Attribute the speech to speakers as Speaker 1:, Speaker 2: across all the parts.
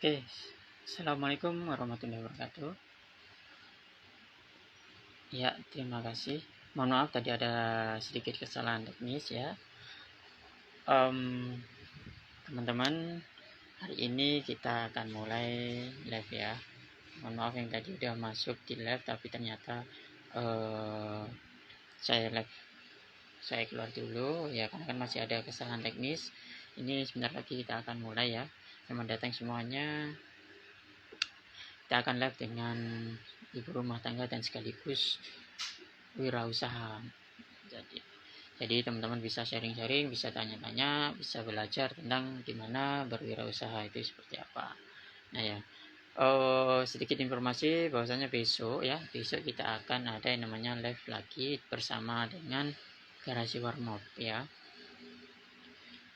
Speaker 1: Oke, Assalamualaikum warahmatullahi wabarakatuh. Ya, terima kasih. Mohon maaf tadi ada sedikit kesalahan teknis ya. Teman-teman, hari ini kita akan mulai live ya. Mohon maaf yang tadi udah masuk di live tapi ternyata saya keluar dulu ya karena kan masih ada kesalahan teknis. Ini sebentar lagi kita akan mulai ya. Selamat datang semuanya. Kita akan live dengan ibu rumah tangga dan sekaligus wirausaha. Jadi teman-teman bisa sharing-sharing, bisa tanya-tanya, bisa belajar tentang gimana berwirausaha itu seperti apa. Nah ya, sedikit informasi bahwasanya besok kita akan ada yang namanya live lagi bersama dengan Garasi Warmop ya.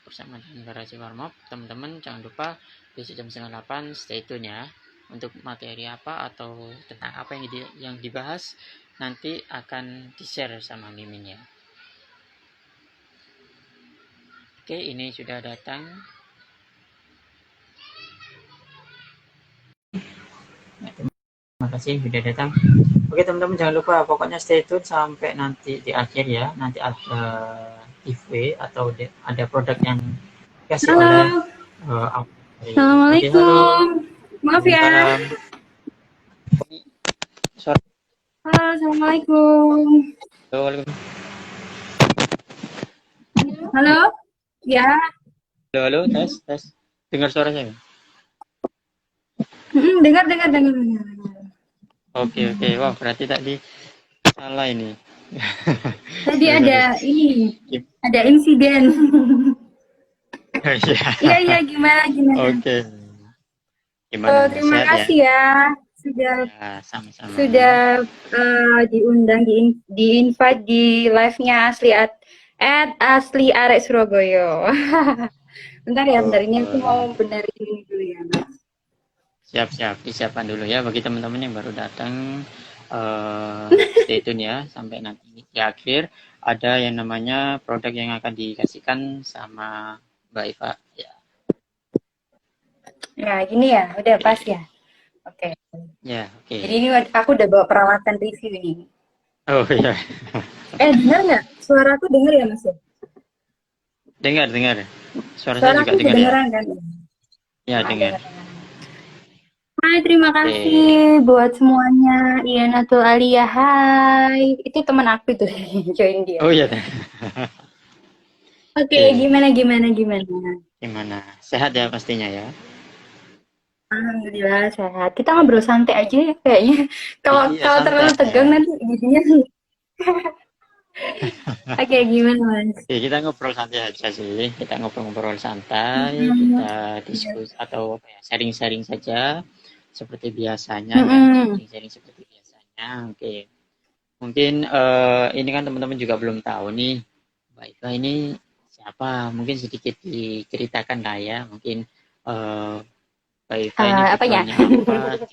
Speaker 1: Bersama dengan Garasi Warmop, teman-teman jangan lupa besok jam 7:30 stay tune ya. Untuk materi apa atau tentang apa yang dibahas nanti akan di-share sama Mimin ya. Oke, ini sudah datang. Terima kasih sudah datang. Oke teman-teman jangan lupa pokoknya stay tune sampai nanti di akhir ya. Nanti ada giveaway atau ada produk yang dikasih oleh
Speaker 2: Assalamualaikum.
Speaker 1: Oke, halo.
Speaker 2: Maaf ya.
Speaker 1: Sorry.
Speaker 2: Halo, assalamualaikum. Halo. Ya.
Speaker 1: Halo, tes. Dengar suara saya?
Speaker 2: Dengar.
Speaker 1: Oke. Wah, berarti tadi salah ini.
Speaker 2: Tadi ada insiden. Iya, gimana?
Speaker 1: Oke. Gimana?
Speaker 2: Terima kasih ya.
Speaker 1: Sama-sama.
Speaker 2: Sudah diundang di invite di live-nya Asli Arek Surabaya. Bentar ini aku mau benerin ini dulu ya, Mas.
Speaker 1: Siap, disiapkan dulu ya bagi teman-teman yang baru datang. Stay tune ya sampai nanti di akhir ada yang namanya produk yang akan dikasihkan sama Mbak Iva ya.
Speaker 2: Nah, gini ya, udah pas ya. Oke.
Speaker 1: Ya, oke.
Speaker 2: Jadi ini aku udah bawa peralatan review ini.
Speaker 1: Oh iya.
Speaker 2: Dengar nggak? Suara aku dengar ya, Mas?
Speaker 1: Dengar. Suara saya juga dengar ya.
Speaker 2: Kan?
Speaker 1: Ya, dengar.
Speaker 2: Hai, terima kasih buat semuanya. Iyanatul Aliyah, hai. Itu teman aku tuh, join dia.
Speaker 1: Oh iya.
Speaker 2: Oke, gimana?
Speaker 1: Gimana? Sehat ya pastinya ya?
Speaker 2: Alhamdulillah sehat. Kita ngobrol santai aja ya kayaknya. Kalau terlalu tegang nanti jadinya. Oke, gimana Mas?
Speaker 1: Oke, kita ngobrol santai aja sih. Kita ngobrol santai, kita diskusi atau sharing-sharing saja seperti biasanya ya. Sharing-sharing seperti biasanya. Oke. Mungkin ini kan teman-teman juga belum tahu nih Mbak Iva ini siapa. Mungkin sedikit diceritakan lah ya. Mungkin Mbak Iva ini tujuannya apa,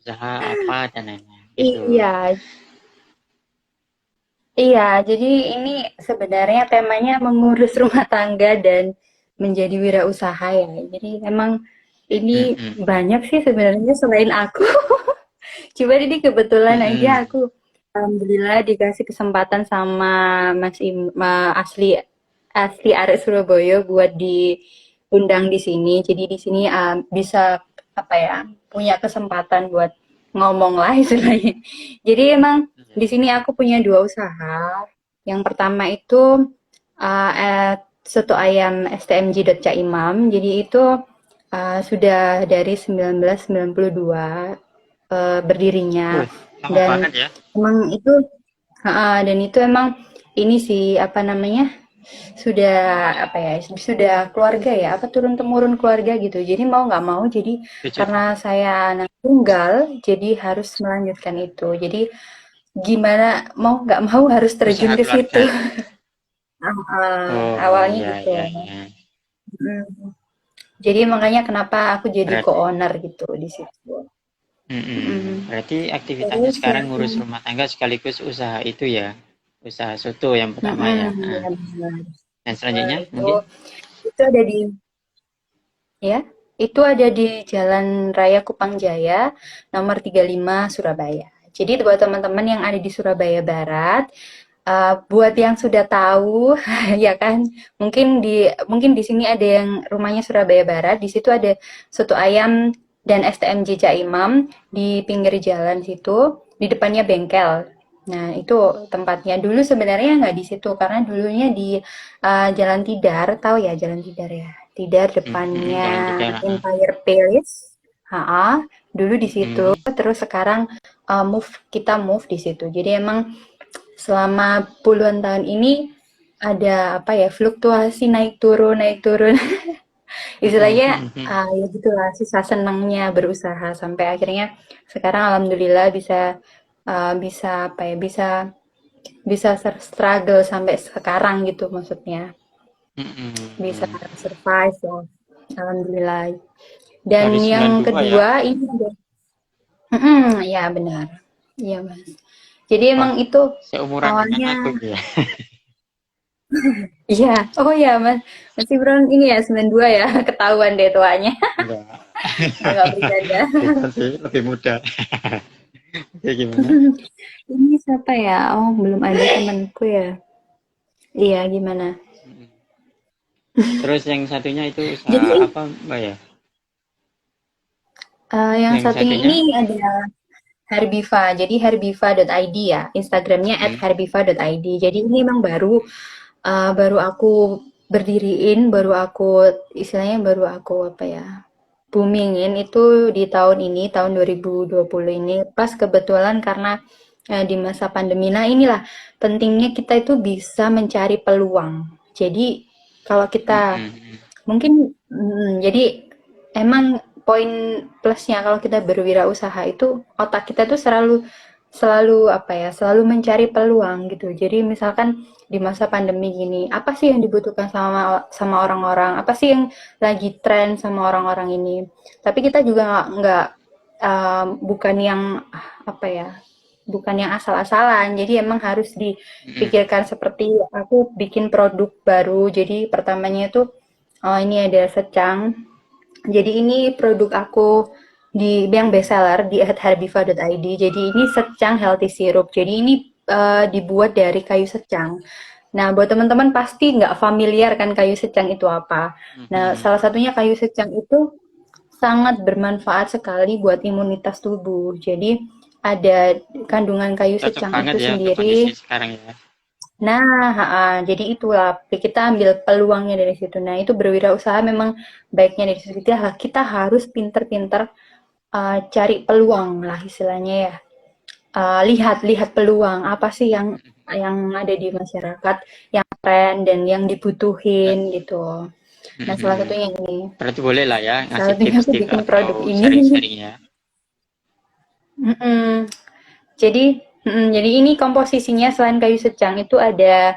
Speaker 1: usaha apa dan lain-lain. Gitu.
Speaker 2: Iya, jadi ini sebenarnya temanya mengurus rumah tangga dan menjadi wirausaha ya. Jadi emang ini banyak sih sebenarnya selain aku. Cuma ini kebetulan aja aku alhamdulillah dikasih kesempatan sama Asli Arek Surabaya buat diundang di sini. Jadi di sini bisa punya kesempatan buat ngomong lah istilahnya. Jadi emang di sini aku punya 2 usaha. Yang pertama itu Soto Ayam STMJ.Caimam. Jadi itu sudah dari 1992 berdirinya. Dan emang itu emang ini sih sudah keluarga ya, turun temurun keluarga gitu. Jadi mau nggak mau, jadi karena saya anak tunggal, jadi harus melanjutkan itu. Jadi gimana mau nggak mau harus terjun ke situ. Awalnya gitu. Jadi makanya kenapa aku jadi co-owner gitu di situ.
Speaker 1: Berarti aktivitasnya sekarang ngurus rumah tangga sekaligus usaha itu ya, usaha soto yang pertama ya. Dan selanjutnya mungkin
Speaker 2: itu ada di Itu ada di Jalan Raya Kupang Jaya, nomor 35 Surabaya. Jadi buat teman-teman yang ada di Surabaya Barat, buat yang sudah tahu, ya kan, mungkin di sini ada yang rumahnya Surabaya Barat. Di situ ada soto ayam dan STMJ Cak Imam di pinggir jalan situ, di depannya bengkel. Nah, itu tempatnya. Dulu sebenarnya nggak di situ, karena dulunya di Jalan Tidar, tahu ya Jalan Tidar ya? Tidar
Speaker 1: Jalan
Speaker 2: depannya
Speaker 1: Tiga.
Speaker 2: Empire Palace. Dulu di situ.
Speaker 1: Mm,
Speaker 2: Terus sekarang kita move di situ. Jadi emang selama puluhan tahun ini ada apa ya, fluktuasi naik turun. Istilahnya ya gitulah, susah senangnya berusaha sampai akhirnya sekarang alhamdulillah bisa apa ya, bisa struggle sampai sekarang gitu maksudnya, bisa
Speaker 1: mm.
Speaker 2: survive ya, alhamdulillah. Dan
Speaker 1: Dari
Speaker 2: yang
Speaker 1: 92 ya.
Speaker 2: kedua ini ya benar, iya mas. Jadi
Speaker 1: Wah,
Speaker 2: emang itu
Speaker 1: seumuran dengan
Speaker 2: awalnya.
Speaker 1: aku ya.
Speaker 2: Iya, oh iya Mas. Mas Ibron ini ya 92 ya, ketahuan deh tuanya.
Speaker 1: Enggak.
Speaker 2: Enggak bercanda.
Speaker 1: Bukan sih, lebih muda. Kayak gimana?
Speaker 2: Ini siapa ya? Oh, belum ada temanku ya. Iya, gimana?
Speaker 1: Terus yang satunya itu usaha
Speaker 2: Jadi
Speaker 1: apa, Mbak ya?
Speaker 2: yang
Speaker 1: Yang
Speaker 2: satunya
Speaker 1: satunya?
Speaker 2: ini ada Herbiva. Jadi herbiva.id ya. Instagramnya
Speaker 1: Hmm.
Speaker 2: @herbiva.id. Jadi ini memang baru aku berdiriin, baru aku istilahnya baru aku apa ya? Boomingin itu di tahun ini, tahun 2020 ini, pas kebetulan karena di masa pandemi. Nah, inilah pentingnya kita itu bisa mencari peluang. Jadi, kalau kita mungkin, jadi emang poin plusnya kalau kita berwirausaha itu otak kita tuh selalu selalu apa ya, selalu mencari peluang gitu. Jadi misalkan di masa pandemi gini, apa sih yang dibutuhkan sama sama orang-orang? Apa sih yang lagi tren sama orang-orang ini? Tapi kita juga nggak bukan yang apa ya, bukan yang asal-asalan. Jadi emang harus dipikirkan seperti aku bikin produk baru. Jadi pertamanya itu ini ada secang. Jadi ini produk aku yang bestseller di @herbiva.id. Jadi ini secang healthy syrup. Jadi ini dibuat dari kayu secang. Nah, buat teman-teman pasti nggak familiar kan kayu secang itu apa. Nah, salah satunya kayu secang itu sangat bermanfaat sekali buat imunitas tubuh. Jadi ada kandungan kayu
Speaker 1: Cocok
Speaker 2: secang
Speaker 1: banget
Speaker 2: itu
Speaker 1: ya untuk kondisi
Speaker 2: sendiri.
Speaker 1: sekarang ya.
Speaker 2: Nah, jadi itulah kita ambil peluangnya dari situ. Nah, itu berwirausaha memang baiknya dari situ kita harus pinter-pinter cari peluang lah istilahnya ya. Lihat-lihat peluang apa sih yang ada di masyarakat, yang tren dan yang dibutuhin gitu. Nah, salah satunya ini.
Speaker 1: Berarti boleh lah ya
Speaker 2: Salah
Speaker 1: ngasih
Speaker 2: satunya aku
Speaker 1: tips-tips
Speaker 2: bikin
Speaker 1: atau
Speaker 2: produk ini.
Speaker 1: sharing-sharing ya.
Speaker 2: Mm-mm. Jadi ini komposisinya selain kayu secang itu ada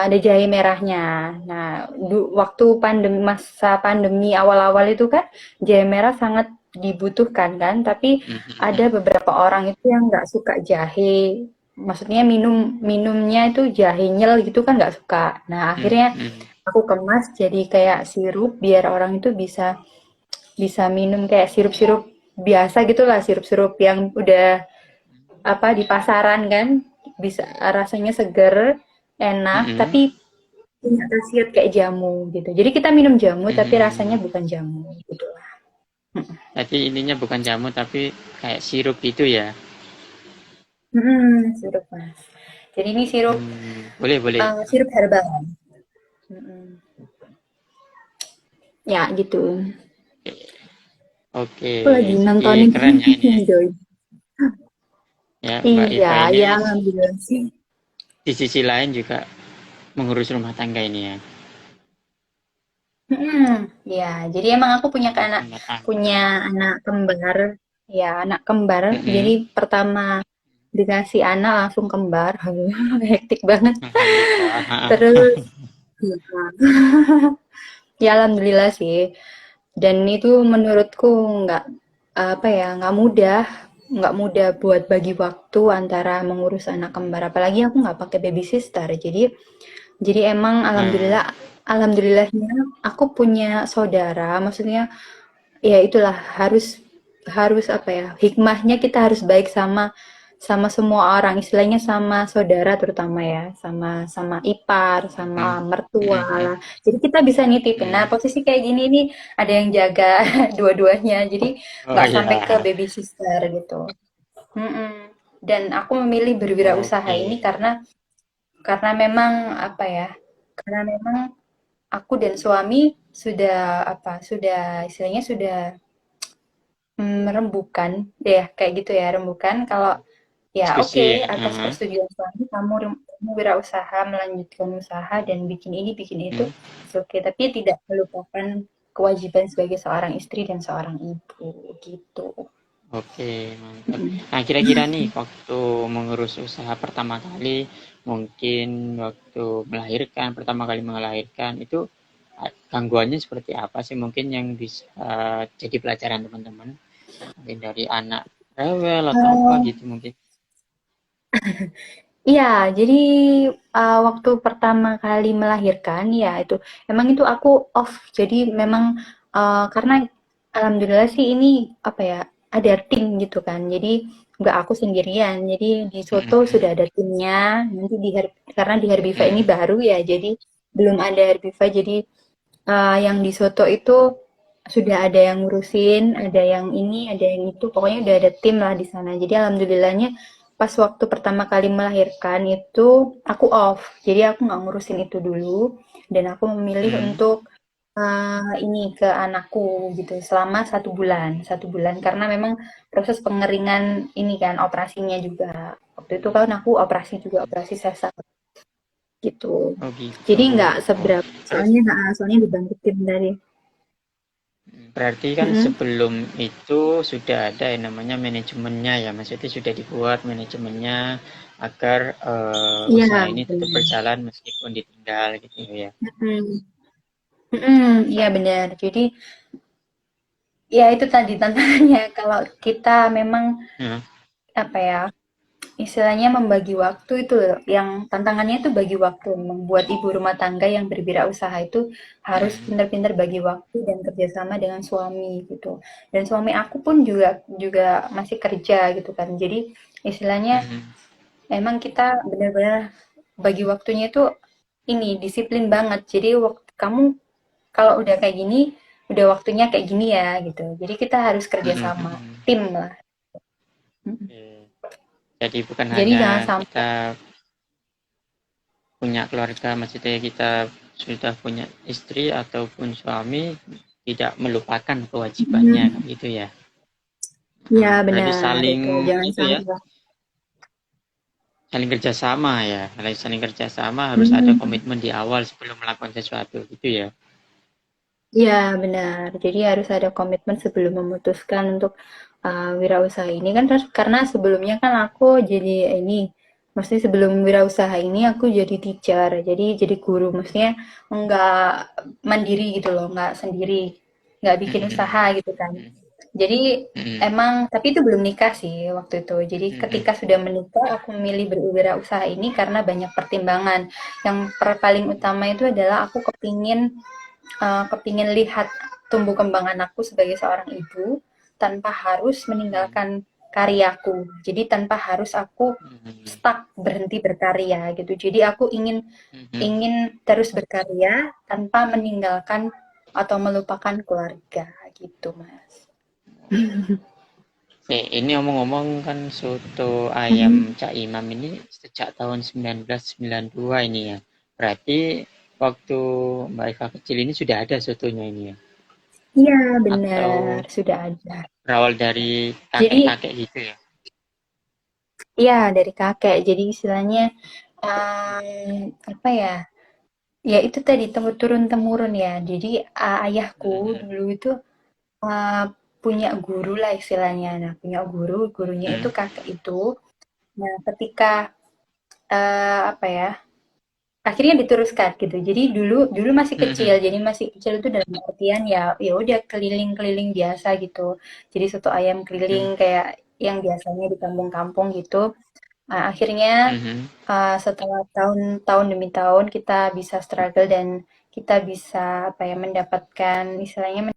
Speaker 2: jahe merahnya. Nah, waktu masa pandemi awal-awal itu kan jahe merah sangat dibutuhkan kan, tapi ada beberapa orang itu yang nggak suka jahe. Maksudnya minumnya itu jahe nyel gitu kan nggak suka. Nah, akhirnya aku kemas jadi kayak sirup biar orang itu bisa bisa minum kayak sirup-sirup biasa gitulah, sirup-sirup yang udah apa di pasaran kan, bisa rasanya seger, enak, tapi punya khasiat kayak jamu gitu. Jadi kita minum jamu tapi rasanya bukan jamu gitu lah.
Speaker 1: Jadi ininya bukan jamu tapi kayak sirup itu ya.
Speaker 2: Sirup mas. Jadi ini sirup
Speaker 1: Boleh boleh.
Speaker 2: sirup herbal. Mm-mm. Ya gitu.
Speaker 1: Oke,
Speaker 2: Aku lagi
Speaker 1: ih,
Speaker 2: nontonin
Speaker 1: keren ya ini.
Speaker 2: Joy.
Speaker 1: Ya, Mbak
Speaker 2: Iya,
Speaker 1: Eva ini
Speaker 2: ya alhamdulillah sih.
Speaker 1: di sisi lain juga mengurus rumah tangga ini ya.
Speaker 2: Ya, jadi emang aku
Speaker 1: Mengurus rumah tangga.
Speaker 2: punya anak kembar. Ya, anak kembar. Jadi pertama dikasih anak langsung kembar. Hektik banget.
Speaker 1: Alhamdulillah.
Speaker 2: Terus ya alhamdulillah sih. Dan itu menurutku nggak apa ya, nggak mudah buat bagi waktu antara mengurus anak kembar. Apalagi aku nggak pakai baby sister. Jadi emang alhamdulillah alhamdulillahnya aku punya saudara, maksudnya ya itulah harus harus apa ya, hikmahnya kita harus baik sama sama semua orang, istilahnya sama saudara terutama ya, sama sama ipar, sama
Speaker 1: Hmm.
Speaker 2: mertua
Speaker 1: Hmm, hmm,
Speaker 2: lah. Jadi kita bisa nitipin. Nah,
Speaker 1: hmm.
Speaker 2: posisi kayak gini nih ada yang jaga dua-duanya, jadi
Speaker 1: Oh
Speaker 2: nggak sampai ke
Speaker 1: ya,
Speaker 2: baby sister gitu. Mm-mm. Dan aku memilih berwirausaha
Speaker 1: oke.
Speaker 2: ini karena memang apa ya? Karena memang aku dan suami sudah apa? Sudah istilahnya sudah rembukan ya kayak gitu ya rembukan kalau ya
Speaker 1: Diskusi
Speaker 2: oke
Speaker 1: ya.
Speaker 2: atas
Speaker 1: Hmm.
Speaker 2: persetujuan suami kamu wirausaha melanjutkan usaha dan bikin ini bikin itu
Speaker 1: Hmm.
Speaker 2: oke tapi tidak melupakan kewajiban sebagai seorang istri dan seorang ibu gitu.
Speaker 1: Oke, mantap. Nah, kira-kira nih waktu mengurus usaha pertama kali, mungkin waktu melahirkan, pertama kali melahirkan itu gangguannya seperti apa sih mungkin yang bisa jadi pelajaran teman-teman? Mungkin dari anak rewel atau apa
Speaker 2: Eh,
Speaker 1: gitu mungkin.
Speaker 2: Iya, jadi waktu pertama kali melahirkan ya itu emang itu aku off. Jadi memang karena alhamdulillah sih ini apa ya ada tim gitu kan. Jadi nggak aku sendirian. Jadi di Soto
Speaker 1: Hmm.
Speaker 2: sudah ada timnya. Nanti karena di Herbiva ini
Speaker 1: Hmm.
Speaker 2: baru ya, jadi belum ada Herbiva. Jadi yang di Soto itu sudah ada yang ngurusin, ada yang ini, ada yang itu. Pokoknya udah ada tim lah di sana. Jadi alhamdulillahnya pas waktu pertama kali melahirkan itu aku off. Jadi aku nggak ngurusin itu dulu dan aku memilih
Speaker 1: Hmm.
Speaker 2: untuk ini ke anakku gitu selama 1 bulan, 1 bulan karena memang proses pengeringan ini kan operasinya juga. Waktu itu kan aku operasi juga operasi sesar gitu.
Speaker 1: Oh gitu.
Speaker 2: Jadi nggak
Speaker 1: Oh,
Speaker 2: seberapa
Speaker 1: berarti,
Speaker 2: soalnya dibantuin dari.
Speaker 1: berarti kan
Speaker 2: Mm-mm.
Speaker 1: sebelum itu sudah ada yang namanya manajemennya ya, maksudnya sudah dibuat manajemennya agar
Speaker 2: Iya,
Speaker 1: usaha ini tetap
Speaker 2: benar.
Speaker 1: berjalan meskipun ditinggal gitu ya.
Speaker 2: Mm-mm. Mm-mm, iya benar. Jadi ya itu tadi tantangannya kalau kita memang
Speaker 1: Hmm.
Speaker 2: apa ya istilahnya membagi waktu itu loh. Yang tantangannya itu bagi waktu. Membuat ibu rumah tangga yang berwirausaha itu harus
Speaker 1: Hmm.
Speaker 2: pintar-pintar bagi waktu dan kerjasama dengan suami gitu. Dan suami aku pun juga juga masih kerja gitu kan. Jadi istilahnya
Speaker 1: Hmm.
Speaker 2: emang kita benar-benar bagi waktunya itu ini disiplin banget. Jadi waktu kamu kalau udah kayak gini, udah waktunya kayak gini ya gitu. Jadi kita harus kerja
Speaker 1: Hmm.
Speaker 2: sama
Speaker 1: Hmm.
Speaker 2: tim lah. Mm.
Speaker 1: Oke. Jadi bukan
Speaker 2: Jadi
Speaker 1: hanya
Speaker 2: jangan sampai.
Speaker 1: kita punya keluarga, maksudnya kita sudah punya istri ataupun suami tidak melupakan kewajibannya
Speaker 2: Mm.
Speaker 1: gitu ya.
Speaker 2: Ya
Speaker 1: Berarti
Speaker 2: benar
Speaker 1: saling
Speaker 2: itu jangan
Speaker 1: itu ya,
Speaker 2: sampai.
Speaker 1: saling kerjasama ya. Kalau saling kerjasama harus ada
Speaker 2: Mm.
Speaker 1: komitmen di awal sebelum melakukan sesuatu gitu ya.
Speaker 2: Ya benar. Jadi harus ada komitmen sebelum memutuskan untuk wirausaha ini kan karena sebelumnya kan aku jadi ini maksudnya sebelum wirausaha ini aku jadi teacher jadi guru maksudnya nggak mandiri gitu loh nggak sendiri nggak bikin usaha gitu kan. Jadi emang tapi itu belum nikah sih waktu itu. Jadi ketika sudah menikah aku memilih berwirausaha ini karena banyak pertimbangan. Yang paling utama itu adalah aku kepingin lihat tumbuh kembang anakku sebagai seorang ibu tanpa harus meninggalkan karyaku. Jadi tanpa harus aku stuck berhenti berkarya gitu. Jadi aku ingin ingin terus berkarya tanpa meninggalkan atau melupakan keluarga gitu, Mas.
Speaker 1: Ini omong-omong kan soto ayam
Speaker 2: Mhm.
Speaker 1: Cak Imam ini sejak tahun 1992 ini ya. Berarti waktu Mbak Eva kecil ini sudah ada sotonya ini ya.
Speaker 2: Iya, benar,
Speaker 1: Atau
Speaker 2: sudah ada.
Speaker 1: berawal dari
Speaker 2: Jadi,
Speaker 1: kakek-kakek gitu ya.
Speaker 2: iya dari kakek. Jadi istilahnya apa ya? Ya itu tadi turun temurun ya. Jadi ayahku dulu itu uh, punya guru lah istilahnya. Nah, punya guru, gurunya itu kakek itu. Nah, ketika apa ya? Akhirnya diteruskan gitu. Jadi dulu dulu masih kecil. Jadi masih kecil itu dalam artian ya ya udah keliling-keliling biasa gitu. Jadi soto ayam keliling kayak yang biasanya di kampung-kampung gitu. Nah, akhirnya setelah tahun-tahun demi tahun kita bisa struggle dan kita bisa apa ya mendapatkan istilahnya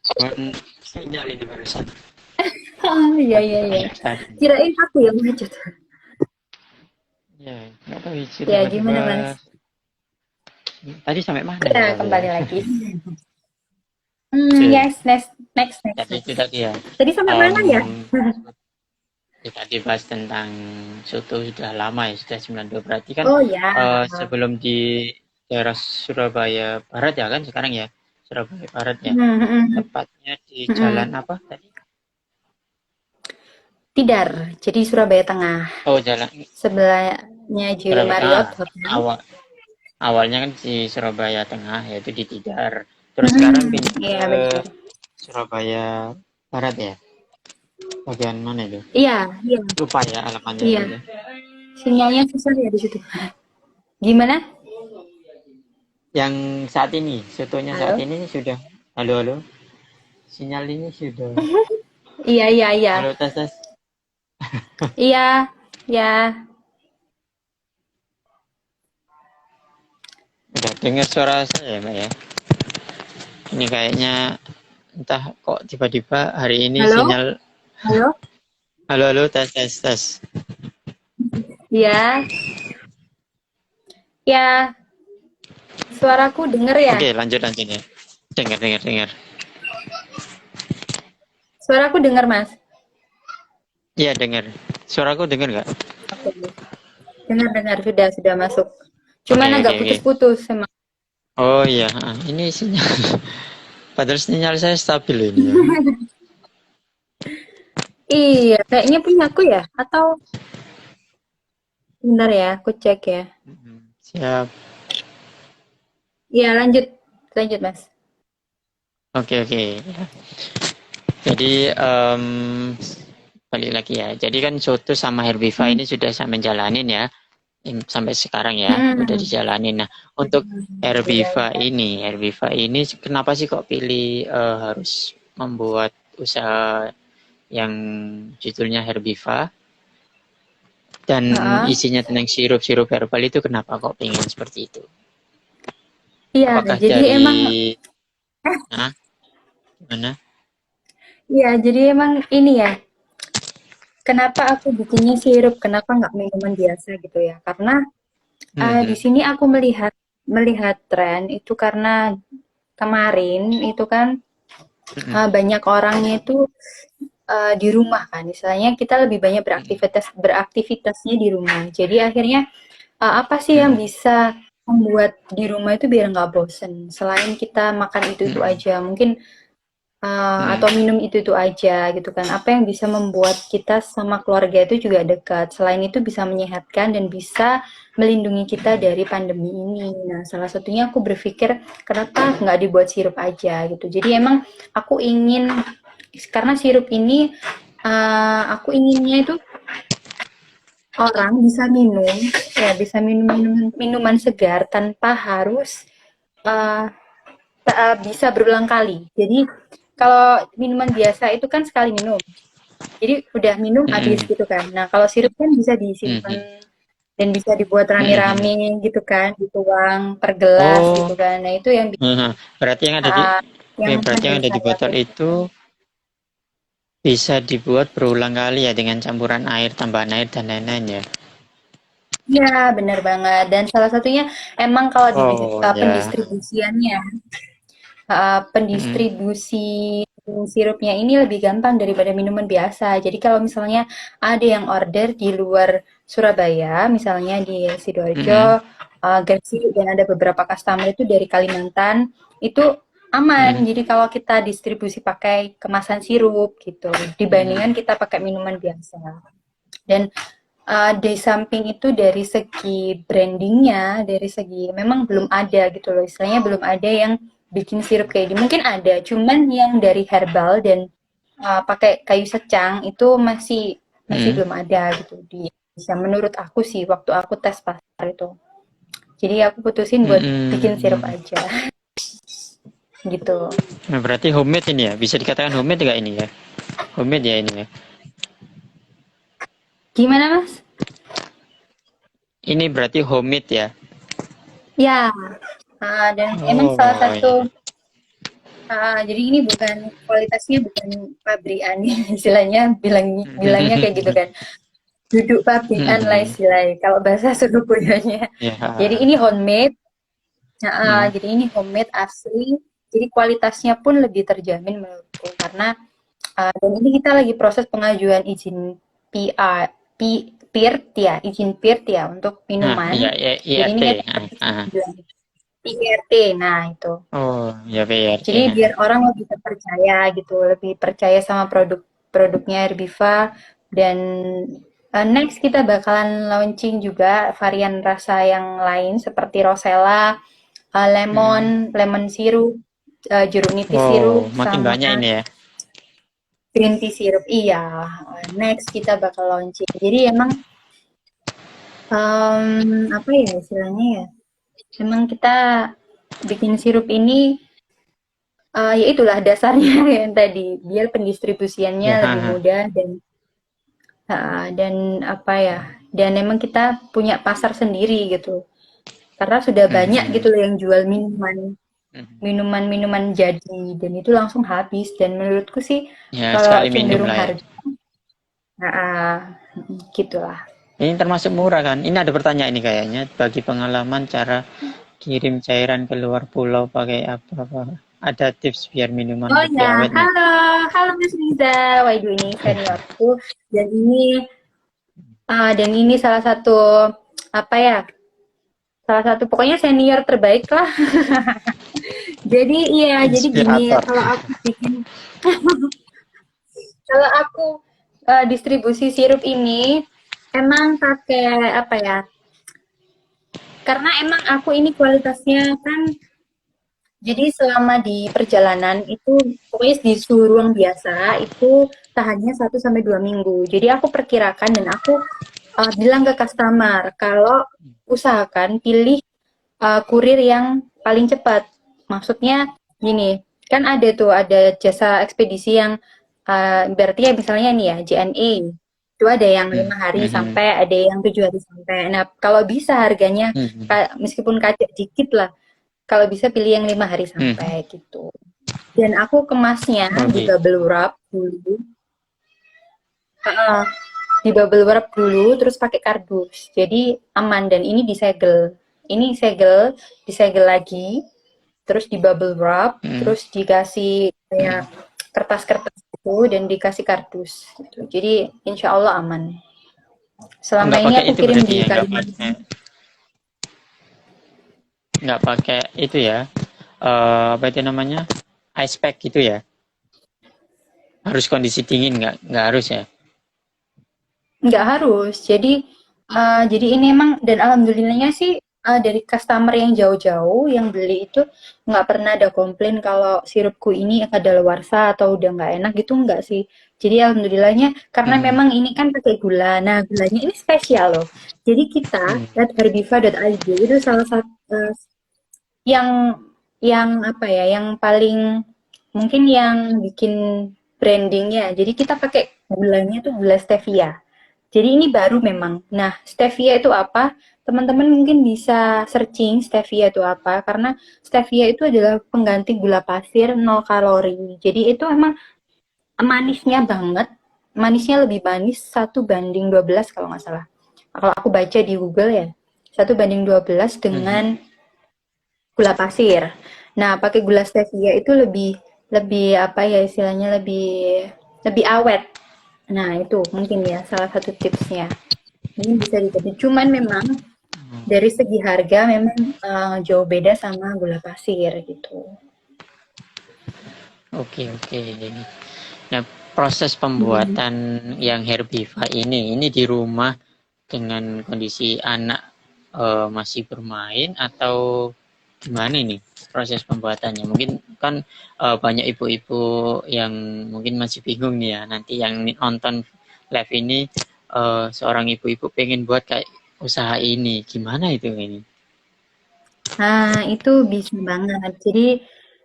Speaker 1: Cuman sinyal ini barusan
Speaker 2: iya
Speaker 1: lagi
Speaker 2: iya iya.
Speaker 1: banyak tadi.
Speaker 2: Kirain aku yang macet.
Speaker 1: Ya, nggak tahu sih
Speaker 2: Ya
Speaker 1: tiba-tiba.
Speaker 2: gimana Mas?
Speaker 1: Tadi sampai mana ya
Speaker 2: Ya
Speaker 1: tadi ya?
Speaker 2: kembali lagi.
Speaker 1: Oke,
Speaker 2: Yes, next.
Speaker 1: tadi itu tadi ya.
Speaker 2: Tadi sampai
Speaker 1: Em,
Speaker 2: mana ya?
Speaker 1: Kita dibahas tentang soto sudah lama ya, sudah 92. Berarti kan
Speaker 2: Oh ya.
Speaker 1: sebelum di daerah Surabaya Barat ya kan sekarang ya. Surabaya Barat ya. Tepatnya di jalan apa tadi?
Speaker 2: Tidar, jadi Surabaya Tengah.
Speaker 1: Oh, jalan
Speaker 2: Sebelahnya Juru
Speaker 1: Surabaya Tengah.
Speaker 2: Marriott Hotel.
Speaker 1: Awalnya kan di Surabaya Tengah yaitu di Tidar. Terus sekarang pindah
Speaker 2: Iya
Speaker 1: ke
Speaker 2: benar.
Speaker 1: Surabaya Barat ya. Bagian mana itu?
Speaker 2: Iya, iya,
Speaker 1: Lupa ya alamannya
Speaker 2: iya.
Speaker 1: itu.
Speaker 2: Sinyalnya susah ya di situ. Gimana?
Speaker 1: Yang saat ini, sotonya saat
Speaker 2: Halo?
Speaker 1: ini sudah. Halo, halo. Sinyal ini sudah.
Speaker 2: Iya, iya, iya.
Speaker 1: Halo, tes, tes.
Speaker 2: Iya, ya.
Speaker 1: Udah dengar suara saya, Mbak ya. Ini kayaknya entah kok tiba-tiba hari ini
Speaker 2: Halo?
Speaker 1: sinyal.
Speaker 2: Halo?
Speaker 1: Halo, halo, tes, tes, tes.
Speaker 2: Ya, ya. Suaraku denger ya?
Speaker 1: Oke, lanjut, lanjut ya. Dengar, dengar, dengar.
Speaker 2: Suaraku denger, Mas?
Speaker 1: Iya, dengar. Suaraku dengar nggak?
Speaker 2: Oke. Dengar, sudah masuk.
Speaker 1: Oke,
Speaker 2: Cuman
Speaker 1: oke,
Speaker 2: agak
Speaker 1: oke.
Speaker 2: putus-putus emang.
Speaker 1: Oh iya, ini sinyal. Padahal sinyal saya stabil ini ya.
Speaker 2: Iya, kayaknya punya aku ya? Atau bentar ya, aku cek ya.
Speaker 1: Siap.
Speaker 2: Iya, lanjut Mas.
Speaker 1: Oke, oke. Jadi balik lagi ya. Jadi kan soto sama Herbiva ini sudah saya menjalanin ya. Sampai sekarang ya, udah dijalanin. Nah, untuk
Speaker 2: Iya,
Speaker 1: Herbiva ini kenapa sih kok pilih harus membuat usaha yang judulnya Herbiva dan
Speaker 2: heeh.
Speaker 1: isinya tentang sirup-sirup herbal itu kenapa kok pengen seperti itu?
Speaker 2: Iya,
Speaker 1: Apakah
Speaker 2: jadi emang
Speaker 1: dari gimana?
Speaker 2: iya, jadi emang ini ya. Kenapa aku bikinnya sirup? Kenapa nggak minuman biasa gitu ya? Karena di
Speaker 1: Mhm.
Speaker 2: sini aku melihat melihat tren itu karena kemarin itu kan
Speaker 1: Mhm.
Speaker 2: banyak orangnya itu di rumah kan, istilahnya kita lebih banyak
Speaker 1: Mhm.
Speaker 2: beraktivitasnya di rumah. Jadi akhirnya apa sih yang
Speaker 1: Mhm.
Speaker 2: bisa membuat di rumah itu biar nggak bosen? Selain kita makan itu
Speaker 1: Mhm.
Speaker 2: aja, mungkin
Speaker 1: Mhm.
Speaker 2: atau minum itu aja gitu kan. Apa yang bisa membuat kita sama keluarga itu juga dekat. Selain itu bisa menyehatkan dan bisa melindungi kita dari pandemi ini. Nah, salah satunya aku berpikir kenapa nggak dibuat sirup aja gitu. Jadi emang aku ingin karena sirup ini aku inginnya itu orang bisa minum ya bisa minum minuman segar tanpa harus uh, bisa berulang kali. Jadi kalau minuman biasa itu kan sekali minum. Jadi udah minum habis
Speaker 1: Mhm.
Speaker 2: gitu kan. Nah, kalau sirup kan bisa disimpan
Speaker 1: Mhm.
Speaker 2: dan bisa dibuat rame-rame gitu kan, dituang per gelas gitu
Speaker 1: Oh,
Speaker 2: kan. Nah, itu yang
Speaker 1: berarti
Speaker 2: uh, yang
Speaker 1: berarti yang
Speaker 2: dari
Speaker 1: ada di
Speaker 2: saya
Speaker 1: botol itu bisa dibuat berulang kali ya dengan campuran air, tambahan air dan lain-lain ya.
Speaker 2: ya benar banget. Dan salah satunya emang kalau di
Speaker 1: Oh ya.
Speaker 2: pendistribusiannya,
Speaker 1: Mm-mm.
Speaker 2: pendistribusi sirupnya ini lebih gampang daripada minuman biasa. Jadi kalau misalnya ada yang order di luar Surabaya, misalnya di
Speaker 1: Mm-mm.
Speaker 2: Sidoarjo, Gresik, dan ada beberapa customer itu dari Kalimantan, itu aman.
Speaker 1: Mm-mm.
Speaker 2: Jadi kalau kita distribusi pakai kemasan sirup gitu, dibandingkan
Speaker 1: Mm-mm.
Speaker 2: kita pakai minuman biasa. Dan di samping itu dari segi brandingnya, dari segi memang belum ada gitu loh, istilahnya belum ada yang bikin sirup kayak ini. Mungkin ada, cuman yang dari herbal dan pakai kayu secang itu masih masih
Speaker 1: Mm-mm.
Speaker 2: belum ada gitu di Indonesia. Menurut aku sih waktu aku tes pasar itu. Jadi aku putusin buat bikin sirup
Speaker 1: Mm-mm.
Speaker 2: aja gitu.
Speaker 1: Nah, berarti homemade ini ya, bisa dikatakan homemade nggak ini ya? Homemade ya ini ya.
Speaker 2: Gimana Mas?
Speaker 1: Ini berarti homemade ya.
Speaker 2: Ya, dan emang salah
Speaker 1: Oh
Speaker 2: satu
Speaker 1: iya.
Speaker 2: jadi ini bukan kualitasnya bukan pabrikan istilahnya bilangnya kayak gitu kan. Duduk pabrikan lah
Speaker 1: Mm-mm.
Speaker 2: istilahnya kalau bahasa Surabayanya. Jadi
Speaker 1: Ya.
Speaker 2: ini homemade,
Speaker 1: Mm.
Speaker 2: jadi ini homemade asli. Jadi kualitasnya pun lebih terjamin menurutku karena dan ini kita lagi proses pengajuan izin PR, PIRT ya, izin PIRT ya untuk
Speaker 1: Nah, iya,
Speaker 2: minuman.
Speaker 1: iya,
Speaker 2: Jadi
Speaker 1: IRT.
Speaker 2: ini kita
Speaker 1: Ah, ah.
Speaker 2: PIRT, nah itu.
Speaker 1: Oh, ya PRT.
Speaker 2: Jadi biar
Speaker 1: Ah.
Speaker 2: orang lebih percaya gitu, lebih percaya sama produknya Herbiva dan next kita bakalan launching juga varian rasa yang lain seperti Rosella,
Speaker 1: Mm.
Speaker 2: lemon sirup, jeruk nipis sirup,
Speaker 1: Wow, makin
Speaker 2: sama
Speaker 1: banyak ini ya.
Speaker 2: green tea sirup. Iya, next kita bakal launching. Jadi emang apa ya istilahnya ya? Emang kita bikin sirup ini ya itulah dasarnya yang tadi, biar pendistribusiannya
Speaker 1: Ya,
Speaker 2: lebih
Speaker 1: ha,
Speaker 2: mudah dan apa ya, dan emang kita punya pasar sendiri gitu. Karena sudah banyak
Speaker 1: Mhm.
Speaker 2: gitu loh yang jual minuman
Speaker 1: Mhm.
Speaker 2: minuman-minuman jadi dan itu langsung habis dan menurutku sih
Speaker 1: Ya,
Speaker 2: kalau
Speaker 1: sekali minum
Speaker 2: cenderung
Speaker 1: lah ya.
Speaker 2: harga gitulah.
Speaker 1: Ini termasuk murah kan? Ini ada pertanyaan ini kayaknya. Bagi pengalaman cara kirim cairan ke luar pulau pakai apa? Ada tips biar minuman
Speaker 2: Oh
Speaker 1: lebih
Speaker 2: ya,
Speaker 1: awet nggak?
Speaker 2: halo, halo Mas Riza. Waduh ini seniorku dan ini salah satu apa ya? Salah satu pokoknya senior terbaik lah. Jadi iya, jadi gini,
Speaker 1: Inspirator.
Speaker 2: kalau aku distribusi sirup ini emang pakai apa ya? Karena emang aku ini kualitasnya kan, jadi selama di perjalanan itu pokoknya di suhu ruang biasa itu tahannya 1 sampai 2 minggu. Jadi aku perkirakan dan aku bilang ke customer kalau usahakan pilih kurir yang paling cepat. Maksudnya gini, kan ada jasa ekspedisi yang berarti ya misalnya nih ya JNE itu ada yang 5 hari
Speaker 1: Mhm.
Speaker 2: sampai, ada yang 7 hari sampai. Nah kalau bisa harganya
Speaker 1: Mhm.
Speaker 2: meskipun kacau dikit lah, kalau bisa pilih yang 5 hari
Speaker 1: Mhm.
Speaker 2: sampai gitu. Dan aku kemasnya
Speaker 1: Oh
Speaker 2: di
Speaker 1: gitu.
Speaker 2: bubble wrap dulu, uh, di bubble wrap dulu, terus pakai kardus. Jadi aman dan ini disegel. Ini disegel lagi, terus di bubble wrap,
Speaker 1: Mhm.
Speaker 2: terus dikasih kayak
Speaker 1: Mhm.
Speaker 2: kertas-kertas itu dan dikasih kardus. Gitu. Jadi insya Allah aman.
Speaker 1: Oh,
Speaker 2: Selama
Speaker 1: nggak
Speaker 2: ini
Speaker 1: pakai
Speaker 2: aku
Speaker 1: itu
Speaker 2: kirim
Speaker 1: berarti
Speaker 2: di
Speaker 1: ya,
Speaker 2: Kalimantan.
Speaker 1: nggak pakai itu ya. Apa itu namanya? Ice pack gitu ya. Harus kondisi dingin nggak harus ya.
Speaker 2: Nggak harus. Jadi ini emang dan alhamdulillahnya sih dari customer yang jauh-jauh yang beli itu nggak pernah ada komplain kalau sirupku ini kadaluarsa atau udah nggak enak gitu nggak sih. Jadi alhamdulillahnya karena
Speaker 1: Mhm.
Speaker 2: memang ini kan pakai gula. Nah gulanya ini spesial loh. Jadi kita
Speaker 1: Mhm.
Speaker 2: at herbiva.id itu salah satu yang apa ya, yang paling mungkin yang bikin brandingnya. Jadi kita pakai gulanya tuh gula stevia. Jadi ini baru memang. Nah, stevia itu apa? Teman-teman mungkin bisa searching stevia itu apa, karena stevia itu adalah pengganti gula pasir 0 kalori. Jadi itu emang manisnya banget, manisnya lebih manis 1:12 kalau nggak salah. Kalau aku baca di Google ya, 1:12 dengan gula pasir. Nah, pakai gula stevia itu lebih lebih apa ya istilahnya lebih lebih awet. Nah, itu mungkin ya salah satu tipsnya. Ini bisa dicoba. Cuman memang dari segi harga memang jauh beda sama gula pasir gitu.
Speaker 1: Oke, oke. Nah, proses
Speaker 2: Hmm.
Speaker 1: pembuatan yang Herbiva ini di rumah dengan kondisi anak masih bermain atau gimana ini proses pembuatannya? Mungkin kan banyak ibu-ibu yang mungkin masih bingung nih ya, nanti yang nonton live ini seorang ibu-ibu pengen buat kayak usaha ini, gimana itu ini?
Speaker 2: Nah, itu bisa banget. Jadi,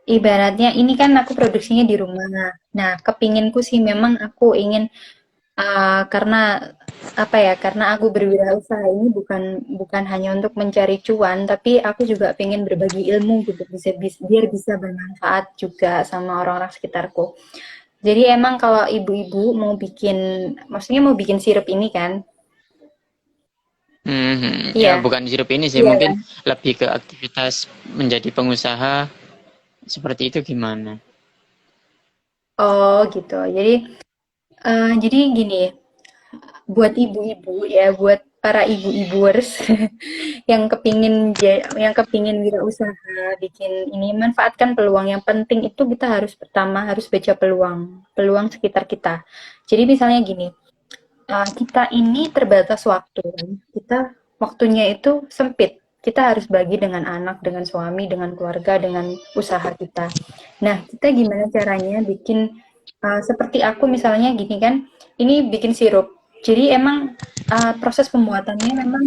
Speaker 2: ibaratnya ini kan aku produksinya di rumah. Nah, kepinginku sih memang aku ingin karena apa ya? Karena aku berwirausaha ini bukan bukan hanya untuk mencari cuan, tapi aku juga pengen berbagi ilmu gitu, biar bisa bermanfaat juga sama orang-orang sekitarku. Jadi emang kalau ibu-ibu mau bikin, maksudnya mau bikin sirup ini kan?
Speaker 1: Ya
Speaker 2: Iya,
Speaker 1: bukan sirup ini sih,
Speaker 2: iya
Speaker 1: mungkin
Speaker 2: kan?
Speaker 1: lebih ke aktivitas menjadi pengusaha seperti itu gimana?
Speaker 2: Oh gitu. Jadi gini, buat ibu-ibu ya, buat para ibu-ibuers yang kepingin wirausaha, bikin ini manfaatkan peluang. Yang penting itu kita harus pertama harus baca peluang, peluang sekitar kita. Jadi misalnya gini, kita ini terbatas waktu kan. Kita waktunya itu sempit. Kita harus bagi dengan anak, dengan suami, dengan keluarga, dengan usaha kita. Nah, kita gimana caranya bikin seperti aku misalnya gini kan, ini bikin sirup. Jadi emang proses pembuatannya memang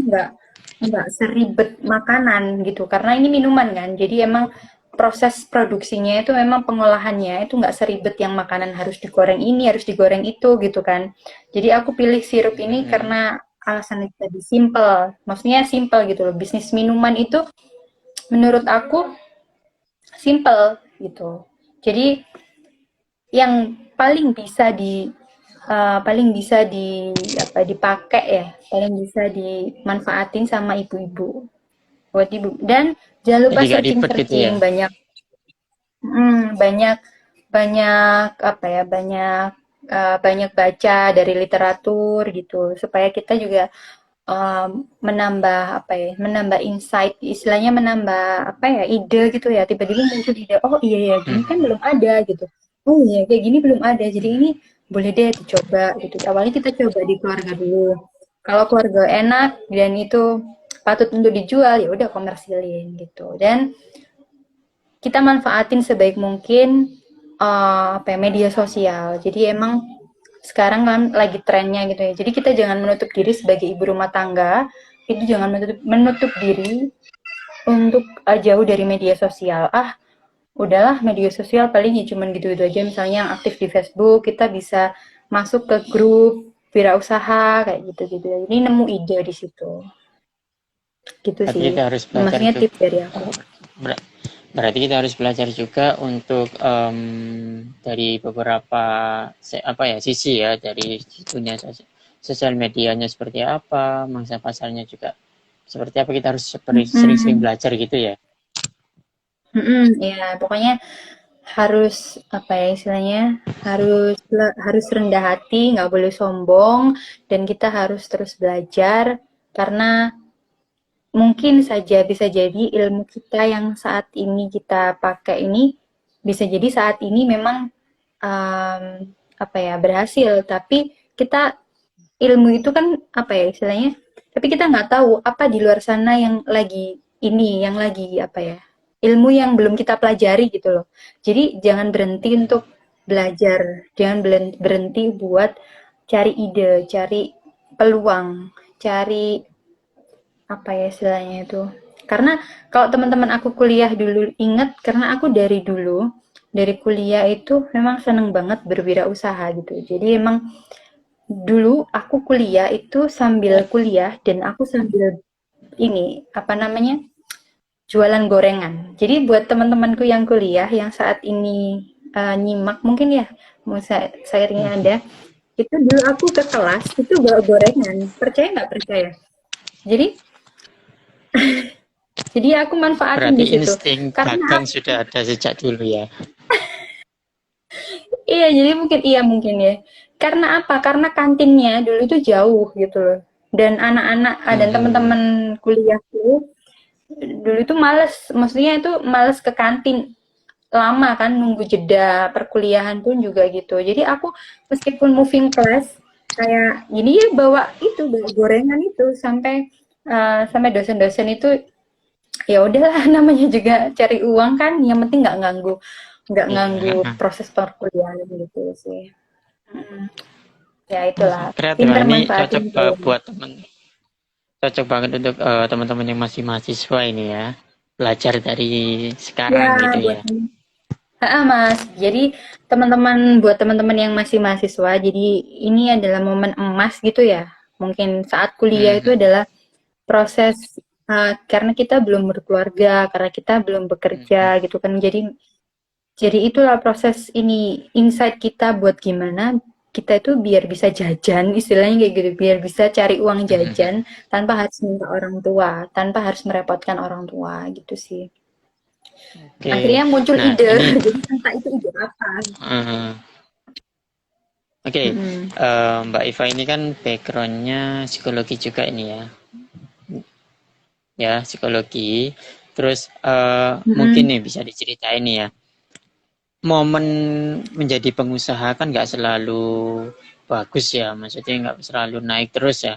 Speaker 2: nggak seribet makanan gitu, karena ini minuman kan. Jadi emang proses produksinya itu memang pengolahannya itu nggak seribet yang makanan harus digoreng ini, harus digoreng itu gitu kan. Jadi aku pilih sirup ini karena alasan itu tadi simple, maksudnya simple gitu loh. Bisnis minuman itu menurut aku simple gitu. Jadi yang paling bisa di apa dipakai ya, paling bisa dimanfaatin sama ibu-ibu buat ibu. Dan jangan lupa
Speaker 1: Jadi gak ribet gitu ya?
Speaker 2: searching-searching banyak banyak apa ya banyak baca dari literatur gitu supaya kita juga menambah apa ya menambah insight istilahnya menambah apa ya ide gitu ya tiba-tiba muncul ide oh iya ya gini kan belum ada gitu oh iya kayak gini belum ada jadi ini boleh deh dicoba gitu awalnya kita coba di keluarga dulu kalau keluarga enak dan itu patut untuk dijual ya udah komersilin gitu dan kita manfaatin sebaik mungkin apa ya, media sosial jadi emang sekarang kan lagi trennya gitu ya. Jadi kita jangan menutup diri sebagai ibu rumah tangga, itu jangan menutup diri untuk jauh dari media sosial. Udahlah media sosial paling ya cuman gitu-gitu aja. Misalnya yang aktif di Facebook, kita bisa masuk ke grup wirausaha kayak gitu-gitu. Ini nemu ide di situ. Gitu
Speaker 1: Tapi
Speaker 2: sih.
Speaker 1: kita harus belajar
Speaker 2: Maksudnya
Speaker 1: juga.
Speaker 2: tips dari aku.
Speaker 1: Berarti kita harus belajar juga untuk dari beberapa apa ya sisi ya dari situnya sosial medianya seperti apa, mangsa pasarnya juga seperti apa kita harus sering-sering
Speaker 2: Mm-mm.
Speaker 1: belajar gitu ya.
Speaker 2: Mm-mm. Ya, pokoknya harus apa ya istilahnya harus rendah hati nggak boleh sombong dan kita harus terus belajar karena mungkin saja bisa jadi ilmu kita yang saat ini kita pakai ini bisa jadi saat ini memang um, apa ya berhasil tapi kita ilmu itu kan apa ya istilahnya tapi kita nggak tahu apa di luar sana yang lagi yang lagi apa ya ilmu yang belum kita pelajari gitu loh jadi jangan berhenti untuk belajar jangan berhenti buat cari ide cari peluang cari apa ya istilahnya itu karena kalau teman-teman aku kuliah dulu inget karena aku dari kuliah itu memang seneng banget berwirausaha gitu jadi emang dulu aku kuliah itu sambil kuliah dan aku sambil ini apa namanya jualan gorengan. Jadi buat teman-temanku yang kuliah yang saat ini nyimak mungkin ya, mau saya ringin Anda, itu dulu aku ke kelas itu bawa gorengan. Percaya nggak percaya? Jadi aku manfaatin
Speaker 1: Berarti
Speaker 2: di situ.
Speaker 1: insting
Speaker 2: Karena
Speaker 1: dagang sudah ada sejak dulu ya.
Speaker 2: iya, jadi mungkin ya. Karena apa? Karena kantinnya dulu itu jauh gitu loh. Dan anak-anak dan
Speaker 1: Mhm.
Speaker 2: teman-teman kuliahku dulu itu males, maksudnya itu males ke kantin lama kan nunggu jeda perkuliahan pun juga gitu. Jadi aku meskipun moving class kayak gini ya bawa gorengan itu sampai sampai dosen-dosen itu ya udahlah namanya juga cari uang kan yang penting nggak
Speaker 1: Iya,
Speaker 2: nganggu
Speaker 1: heeh.
Speaker 2: proses perkuliahan gitu sih. Ya itulah
Speaker 1: Kreatif.
Speaker 2: pinter
Speaker 1: Ini
Speaker 2: manfaatin
Speaker 1: cocok
Speaker 2: tuh.
Speaker 1: buat teman, cocok banget untuk teman-teman yang masih mahasiswa ini ya. Belajar dari
Speaker 2: Ya
Speaker 1: sekarang gitu
Speaker 2: buat
Speaker 1: ya.
Speaker 2: Mas. Jadi buat teman-teman yang masih mahasiswa, jadi ini adalah momen emas gitu ya. Mungkin saat kuliah itu
Speaker 1: Mhm.
Speaker 2: adalah proses karena kita belum berkeluarga, karena kita belum
Speaker 1: Mhm.
Speaker 2: bekerja gitu kan. Jadi itulah proses ini insight kita buat gimana kita itu biar bisa jajan, istilahnya kayak gitu, biar bisa cari uang jajan
Speaker 1: Mhm.
Speaker 2: tanpa harus minta orang tua, tanpa harus merepotkan orang tua gitu sih.
Speaker 1: Oke.
Speaker 2: Akhirnya muncul
Speaker 1: Nah,
Speaker 2: ide,
Speaker 1: ini
Speaker 2: jadi entah itu ide apa.
Speaker 1: eh, oke,
Speaker 2: Mm-mm.
Speaker 1: Mbak Iva ini kan backgroundnya psikologi juga ini ya, ya psikologi. Terus mungkin
Speaker 2: Mm-mm.
Speaker 1: nih bisa diceritain nih ya, momen menjadi pengusaha kan nggak selalu bagus ya, maksudnya nggak selalu naik terus ya.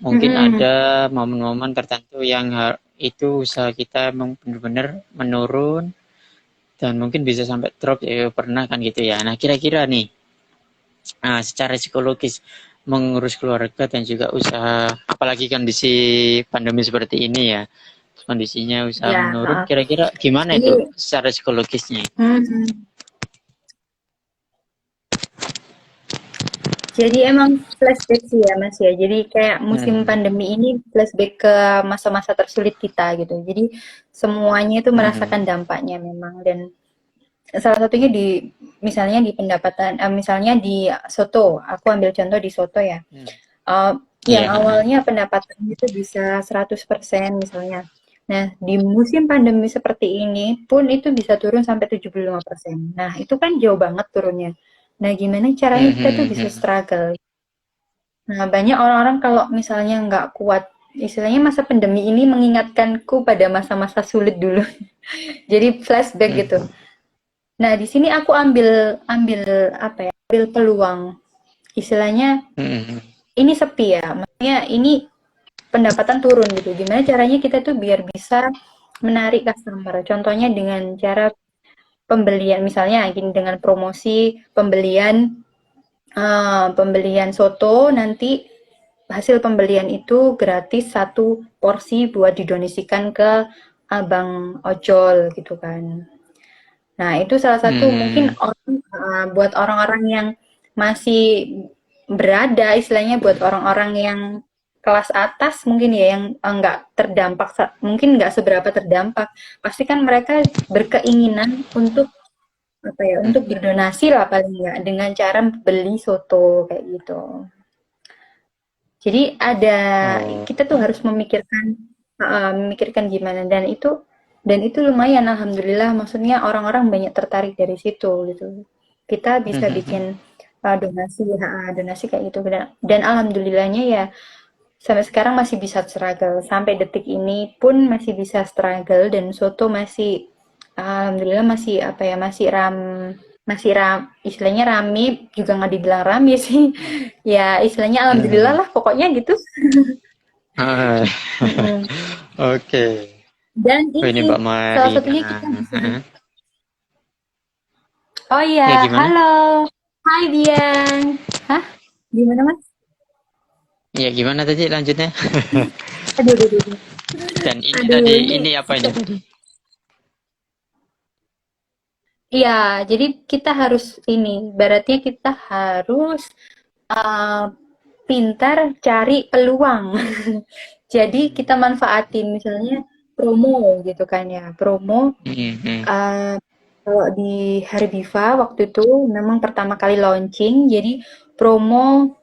Speaker 1: Mungkin
Speaker 2: Mm-mm.
Speaker 1: ada momen-momen tertentu yang itu usaha kita benar-benar menurun dan mungkin bisa sampai drop ya pernah kan gitu ya. Nah kira-kira nih secara psikologis mengurus keluarga dan juga usaha, apalagi kondisi pandemi seperti ini ya, kondisinya usaha
Speaker 2: Ya,
Speaker 1: menurun, kira-kira gimana
Speaker 2: jadi
Speaker 1: itu secara psikologisnya?
Speaker 2: mm, jadi emang flashback sih ya Mas ya. Jadi kayak musim
Speaker 1: Hmm.
Speaker 2: pandemi ini flashback ke masa-masa tersulit kita gitu. Jadi semuanya itu
Speaker 1: Hmm.
Speaker 2: merasakan dampaknya memang dan salah satunya di misalnya di pendapatan misalnya di soto. Aku ambil contoh di soto ya.
Speaker 1: Hmm.
Speaker 2: Eh, yang
Speaker 1: Iya.
Speaker 2: awalnya pendapatannya itu bisa 100% misalnya. Nah, di musim pandemi seperti ini pun itu bisa turun sampai 75%. Nah, itu kan jauh banget turunnya. Nah, gimana caranya
Speaker 1: Hmm.
Speaker 2: kita tuh
Speaker 1: Hmm.
Speaker 2: bisa
Speaker 1: Hmm.
Speaker 2: struggle? Nah, banyak orang-orang kalau misalnya nggak kuat, istilahnya masa pandemi ini mengingatkanku pada masa-masa sulit dulu. Jadi flashback gitu.
Speaker 1: Hmm.
Speaker 2: Nah, di sini aku ambil ambil apa ya? Ambil peluang. Istilahnya
Speaker 1: Hmm.
Speaker 2: ini sepi ya. Maksudnya ini pendapatan turun gitu. Gimana caranya kita tuh biar bisa menarik customer? Contohnya dengan cara pembelian, misalnya gini dengan promosi pembelian soto nanti hasil pembelian itu gratis satu porsi buat didonasikan ke abang ojol gitu kan. Nah, itu salah satu mungkin
Speaker 1: Hmm.
Speaker 2: buat orang-orang yang masih berada, istilahnya buat orang-orang yang kelas atas mungkin ya yang nggak terdampak, mungkin nggak seberapa terdampak. Pasti kan mereka berkeinginan untuk apa ya, untuk
Speaker 1: Hmm.
Speaker 2: berdonasi lah paling nggak dengan cara beli soto kayak gitu. Jadi
Speaker 1: Oh.
Speaker 2: kita tuh harus memikirkan gimana dan itu lumayan alhamdulillah maksudnya orang-orang banyak tertarik dari situ gitu. Kita bisa
Speaker 1: Hmm.
Speaker 2: bikin donasi kayak gitu dan alhamdulillahnya ya sampai sekarang masih bisa struggle sampai detik ini pun masih bisa struggle dan soto masih alhamdulillah masih apa ya masih istilahnya rame juga nggak dibilang rame sih ya istilahnya alhamdulillah
Speaker 1: Hmm.
Speaker 2: lah pokoknya gitu.
Speaker 1: Ah.
Speaker 2: Mm-mm.
Speaker 1: Oke.
Speaker 2: Dan
Speaker 1: Oh, ini
Speaker 2: ini
Speaker 1: Mbak
Speaker 2: salah
Speaker 1: Marina.
Speaker 2: satunya kita bisa oh iya
Speaker 1: Ya gimana?
Speaker 2: halo hai Dian hah gimana Mas
Speaker 1: Ya gimana tadi lanjutnya?
Speaker 2: aduh aduh aduh,
Speaker 1: Dan ini
Speaker 2: aduh
Speaker 1: tadi,
Speaker 2: ini
Speaker 1: ini apa ini tadi?
Speaker 2: iya jadi kita harus ini baratnya kita harus uh, pintar cari peluang. Jadi kita manfaatin misalnya promo gitu kan ya. Promo uh, kalau di Herbiva waktu itu memang pertama kali launching, jadi promo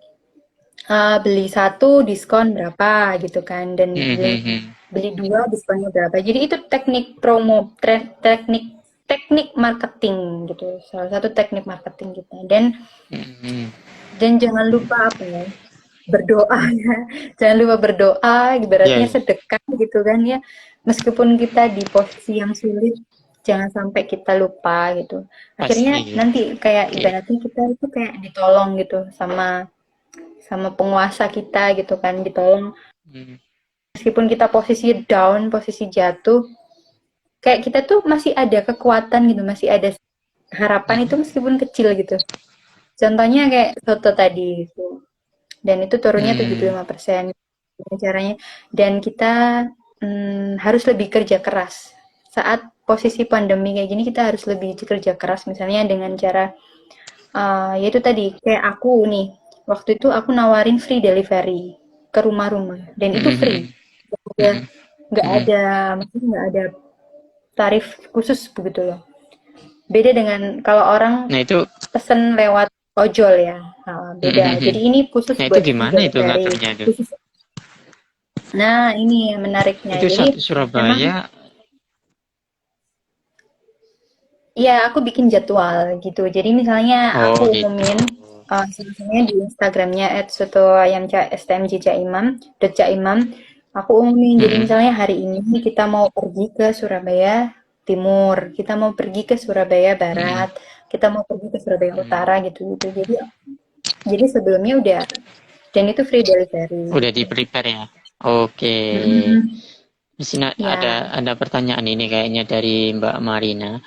Speaker 2: beli satu diskon berapa gitu kan, dan beli beli dua diskonnya berapa. Jadi itu teknik promo, teknik teknik marketing gitu. Salah satu teknik marketing kita. Dan jangan lupa apa ya? Berdoa ya. Jangan lupa berdoa, ibaratnya
Speaker 1: Ya,
Speaker 2: sedekah gitu kan ya. Meskipun kita di posisi yang sulit, jangan sampai kita lupa gitu. Akhirnya
Speaker 1: pasti.
Speaker 2: nanti kayak
Speaker 1: Oke.
Speaker 2: ibaratnya kita itu kayak ditolong gitu sama sama penguasa kita gitu kan, ditolong
Speaker 1: Hmm.
Speaker 2: meskipun kita posisi down, posisi jatuh, kayak kita tuh masih ada kekuatan gitu, masih ada harapan itu meskipun kecil gitu. Contohnya kayak Soto tadi gitu. Dan itu turunnya
Speaker 1: Hmm.
Speaker 2: 75% caranya. Dan kita harus lebih kerja keras. Saat posisi pandemi kayak gini kita harus lebih kerja keras misalnya dengan cara yaitu tadi kayak aku nih waktu itu aku nawarin free delivery ke rumah-rumah dan itu free, ya nggak
Speaker 1: Hmm.
Speaker 2: ada maksudnya nggak ada tarif khusus begitu loh, beda dengan kalau orang
Speaker 1: Nah itu,
Speaker 2: pesen lewat ojol ya. Nah, beda, jadi ini khusus
Speaker 1: nah itu
Speaker 2: buat free
Speaker 1: gimana itu
Speaker 2: delivery
Speaker 1: ngaturnya itu?
Speaker 2: khusus. Nah ini yang menariknya,
Speaker 1: Itu
Speaker 2: jadi
Speaker 1: satu
Speaker 2: memang
Speaker 1: Surabaya.
Speaker 2: iya aku bikin jadwal gitu, jadi misalnya
Speaker 1: Oh
Speaker 2: aku
Speaker 1: gitu.
Speaker 2: umumin misalnya di Instagramnya @sotoayamcaimam.caimam, aku umumin jadi
Speaker 1: Hmm.
Speaker 2: misalnya hari ini kita mau pergi ke Surabaya Timur, kita mau pergi ke Surabaya
Speaker 1: Hmm.
Speaker 2: Barat, kita mau pergi ke Surabaya
Speaker 1: Hmm.
Speaker 2: Utara gitu gitu, jadi sebelumnya udah, dan itu free delivery
Speaker 1: Udah
Speaker 2: gitu.
Speaker 1: di prepare ya. Oke.
Speaker 2: Mm-mm.
Speaker 1: Di sini
Speaker 2: Ya,
Speaker 1: ada pertanyaan ini kayaknya dari Mbak Marina.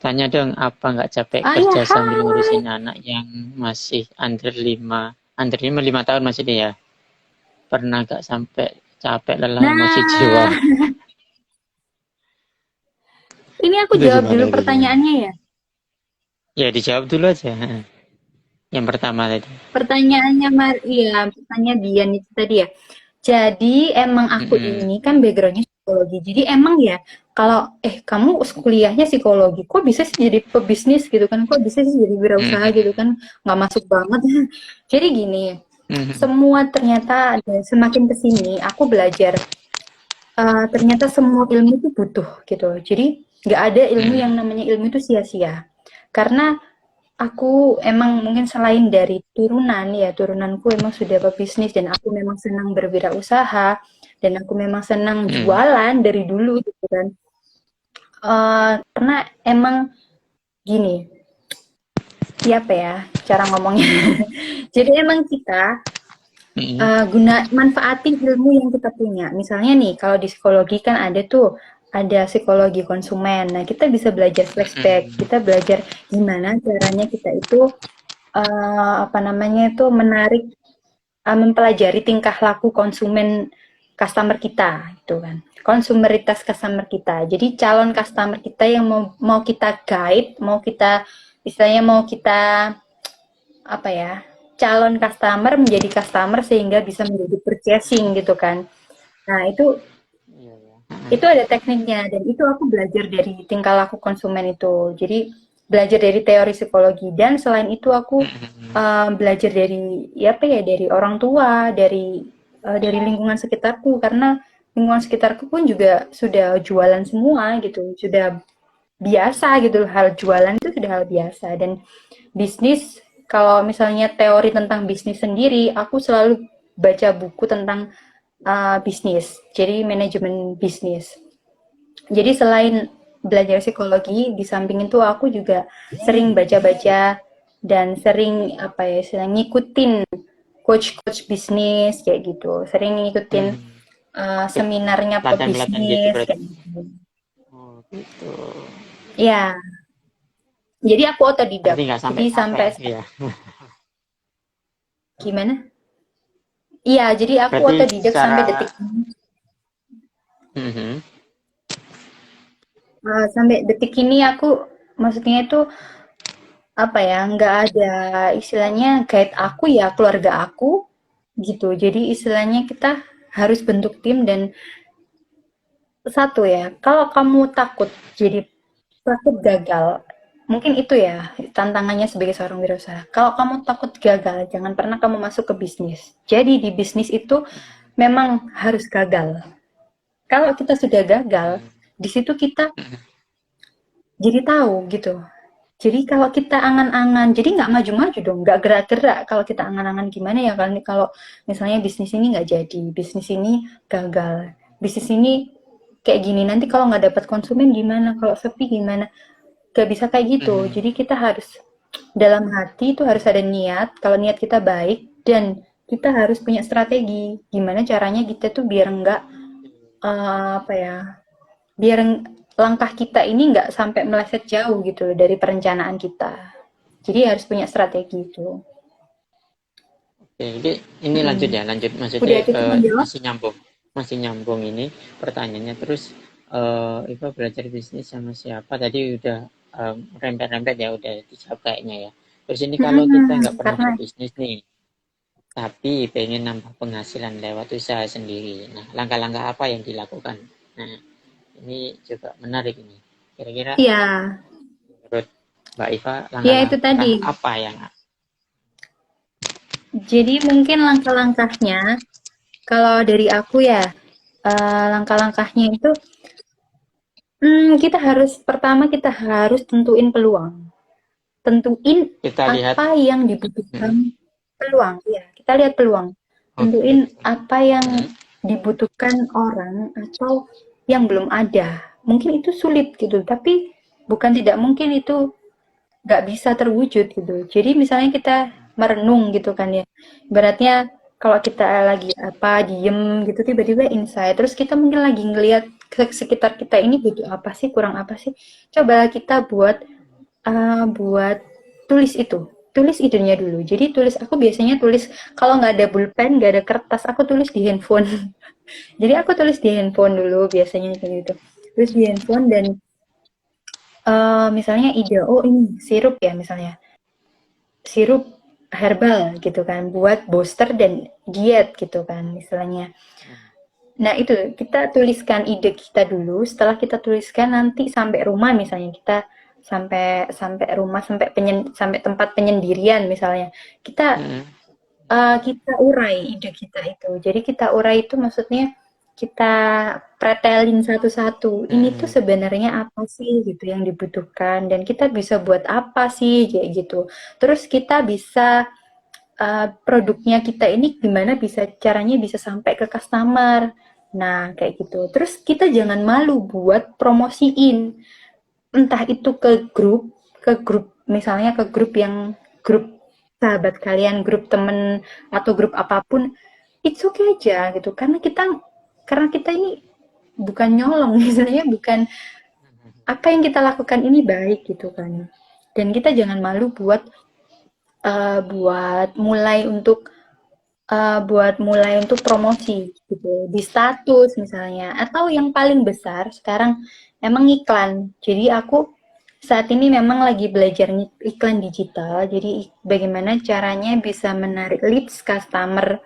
Speaker 1: Tanya dong, apa nggak capek
Speaker 2: ya
Speaker 1: kerja sambil
Speaker 2: hai.
Speaker 1: ngurusin anak yang masih under 5 tahun masih dia? Pernah nggak sampai capek lelah emosi jiwa?
Speaker 2: Nah, ini aku
Speaker 1: Itu
Speaker 2: jawab
Speaker 1: gimana
Speaker 2: dulu
Speaker 1: itu gimana?
Speaker 2: pertanyaannya ya.
Speaker 1: Ya dijawab dulu aja. Yang pertama tadi.
Speaker 2: Pertanyaannya iya, pertanyaan Dian itu tadi ya. Jadi emang aku
Speaker 1: Mm-mm.
Speaker 2: ini kan backgroundnya psikologi. Jadi emang ya kalau kamu kuliahnya psikologi, kok bisa sih jadi pebisnis gitu kan? Kok bisa sih jadi wirausaha gitu
Speaker 1: Mm-mm.
Speaker 2: kan? Nggak masuk banget. Jadi gini,
Speaker 1: Mm-mm.
Speaker 2: semua ternyata semakin kesini aku belajar ternyata semua ilmu itu butuh gitu. Jadi nggak ada ilmu yang
Speaker 1: Mm-mm.
Speaker 2: namanya ilmu itu sia-sia. Karena aku emang mungkin selain dari turunan ya, turunanku emang sudah pebisnis dan aku memang senang berwirausaha dan aku memang senang
Speaker 1: Mm-mm.
Speaker 2: jualan dari dulu gitu kan. Karena emang gini, siapa ya cara ngomongnya. Jadi emang kita
Speaker 1: Mm-mm.
Speaker 2: manfaatin ilmu yang kita punya. Misalnya nih, kalau di psikologi kan ada tuh, ada psikologi konsumen. Nah, kita bisa belajar flashback,
Speaker 1: Mm-mm.
Speaker 2: kita belajar gimana caranya kita itu apa namanya itu menarik, mempelajari tingkah laku konsumen customer kita, gitu kan. Konsumeritas customer kita. Jadi calon customer kita yang mau kita guide, mau kita istilahnya mau kita apa ya, calon customer menjadi customer sehingga bisa menjadi purchasing gitu kan. Nah,
Speaker 1: Iya, iya.
Speaker 2: itu ada tekniknya dan itu aku belajar dari tingkah laku konsumen itu. Jadi belajar dari teori psikologi dan selain itu aku
Speaker 1: Mm-mm.
Speaker 2: belajar dari ya apa ya, dari orang tua, dari lingkungan sekitarku karena lingkungan sekitarku pun juga sudah jualan semua gitu, sudah biasa gitu, hal jualan itu sudah hal biasa. Dan bisnis, kalau misalnya teori tentang bisnis sendiri, aku selalu baca buku tentang bisnis, jadi manajemen bisnis. Jadi selain belajar psikologi, di samping itu aku juga sering baca-baca dan sering apa ya, sering ngikutin coach-coach bisnis kayak gitu. Sering ngikutin
Speaker 1: Mm-mm. Ikut
Speaker 2: seminarnya
Speaker 1: pelatihan-pelatihan gitu
Speaker 2: pebisnis
Speaker 1: berarti.
Speaker 2: kayak gitu.
Speaker 1: Oh gitu.
Speaker 2: Ya, jadi aku otodidak.
Speaker 1: Berarti nggak sampai
Speaker 2: Jadi
Speaker 1: capek
Speaker 2: sampai
Speaker 1: ya.
Speaker 2: gimana? Iya, jadi aku
Speaker 1: Berarti
Speaker 2: otodidak sampai
Speaker 1: secara
Speaker 2: detik ini.
Speaker 1: Mhm.
Speaker 2: Sampai detik ini aku, maksudnya itu apa ya, nggak ada istilahnya guide aku ya keluarga aku gitu. Jadi istilahnya kita harus bentuk tim dan satu ya, kalau kamu takut jadi takut gagal, mungkin itu ya tantangannya sebagai seorang wirausaha. Kalau kamu takut gagal, jangan pernah kamu masuk ke bisnis. Jadi di bisnis itu memang harus gagal. Kalau kita sudah gagal, di situ kita jadi tahu gitu. Jadi kalau kita angan-angan, jadi nggak maju-maju dong, nggak gerak-gerak. Kalau kita angan-angan gimana ya kan? Kalau misalnya bisnis ini nggak jadi, bisnis ini gagal, bisnis ini kayak gini. Nanti kalau nggak dapat konsumen gimana? Kalau sepi gimana? Gak bisa kayak gitu. Jadi kita harus dalam hati itu harus ada niat. Kalau niat kita baik dan kita harus punya strategi. Gimana caranya kita tuh biar nggak apa ya? Biar langkah kita ini nggak sampai meleset jauh gitu loh dari perencanaan kita. Jadi harus punya strategi itu.
Speaker 1: Oke, jadi ini lanjut ya, lanjut
Speaker 2: Udah
Speaker 1: maksudnya
Speaker 2: cukup menjawab?
Speaker 1: masih nyambung ini pertanyaannya. Terus Iva belajar bisnis sama siapa? Tadi udah rempet-rempet ya, udah dijawab kayaknya ya. Terus ini kalau kita nggak pernah
Speaker 2: Karena
Speaker 1: berbisnis nih, tapi pengen nambah penghasilan lewat usaha sendiri. Nah, langkah-langkah apa yang dilakukan? Nah, ini juga menarik ini. Kira-kira
Speaker 2: iya,
Speaker 1: menurut Mbak Iva,
Speaker 2: ya itu
Speaker 1: langkah-langkah
Speaker 2: tadi.
Speaker 1: apa yang
Speaker 2: Jadi mungkin langkah-langkahnya kalau dari aku ya, langkah-langkahnya itu kita harus pertama kita harus tentuin peluang. Tentuin
Speaker 1: kita lihat?
Speaker 2: apa yang dibutuhkan peluang, ya. Kita lihat peluang.
Speaker 1: Oke.
Speaker 2: Tentuin apa yang dibutuhkan orang atau yang belum ada. Mungkin itu sulit gitu, tapi bukan tidak mungkin itu nggak bisa terwujud gitu. Jadi misalnya kita merenung gitu kan ya. Beratnya kalau kita lagi apa diem gitu tiba-tiba insight. Terus kita mungkin lagi ngelihat sekitar kita ini butuh apa sih, kurang apa sih. Coba kita buat tulis itu. Tulis idenya dulu. Jadi tulis aku biasanya tulis kalau nggak ada pulpen, nggak ada kertas, aku tulis di handphone. Jadi aku tulis di handphone dulu biasanya kayak gitu. Tulis di handphone dan misalnya ide, oh ini sirup ya misalnya, sirup herbal gitu kan, buat booster dan diet gitu kan misalnya. Nah itu kita tuliskan ide kita dulu, setelah kita tuliskan nanti sampai rumah misalnya kita sampai sampai rumah sampai tempat penyendirian misalnya kita kita urai ide kita itu. Jadi kita urai itu maksudnya kita pretelin satu-satu. Ini tuh sebenarnya apa sih gitu yang dibutuhkan dan kita bisa buat apa sih kayak gitu. Terus kita bisa produknya kita ini gimana bisa caranya bisa sampai ke customer. Nah, kayak gitu. Terus kita jangan malu buat promosiin entah itu ke grup misalnya ke grup sahabat kalian, grup temen atau grup apapun, it's okay aja gitu. Karena kita ini bukan nyolong, misalnya bukan apa yang kita lakukan ini baik gitu kan. Dan kita jangan malu buat mulai untuk promosi gitu di status misalnya atau yang paling besar sekarang emang iklan. Jadi aku saat ini memang lagi belajar iklan digital. Jadi bagaimana caranya bisa menarik leads customer,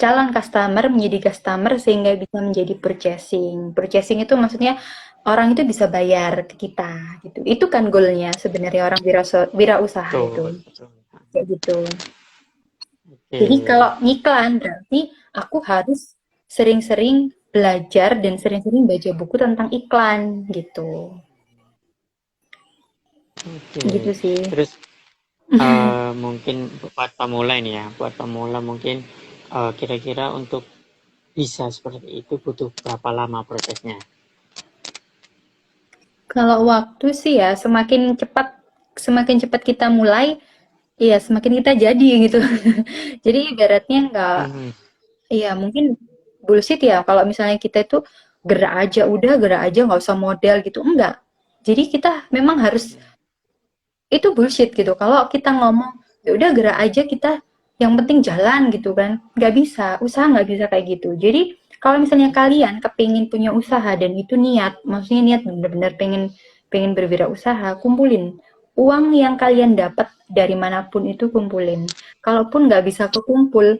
Speaker 2: calon customer menjadi customer sehingga bisa menjadi purchasing. Purchasing itu maksudnya orang itu bisa bayar ke kita gitu. Itu kan goalnya sebenarnya orang wirausaha itu.
Speaker 1: Betul, betul.
Speaker 2: Kayak gitu. Jadi
Speaker 1: Oke.
Speaker 2: kalau ngiklan berarti aku harus sering-sering belajar dan sering-sering baca buku tentang iklan gitu.
Speaker 1: Oke.
Speaker 2: Gitu sih.
Speaker 1: Terus mungkin buat pemula ini ya, buat pemula mungkin kira-kira untuk bisa seperti itu butuh berapa lama prosesnya?
Speaker 2: Kalau waktu sih ya semakin cepat kita mulai, ya semakin kita jadi gitu. Jadi ibaratnya nggak,
Speaker 1: Hmm.
Speaker 2: ya mungkin bullshit ya kalau misalnya kita itu gerak aja udah gerak aja nggak usah model gitu enggak. Jadi kita memang harus itu bullshit gitu. Kalau kita ngomong ya udah gerak aja kita yang penting jalan gitu kan nggak bisa usaha nggak bisa kayak gitu. Jadi kalau misalnya kalian kepingin punya usaha dan itu niat maksudnya niat bener-bener pengen pengen berwirausaha kumpulin uang yang kalian dapat dari manapun itu kumpulin. Kalaupun nggak bisa kekumpul,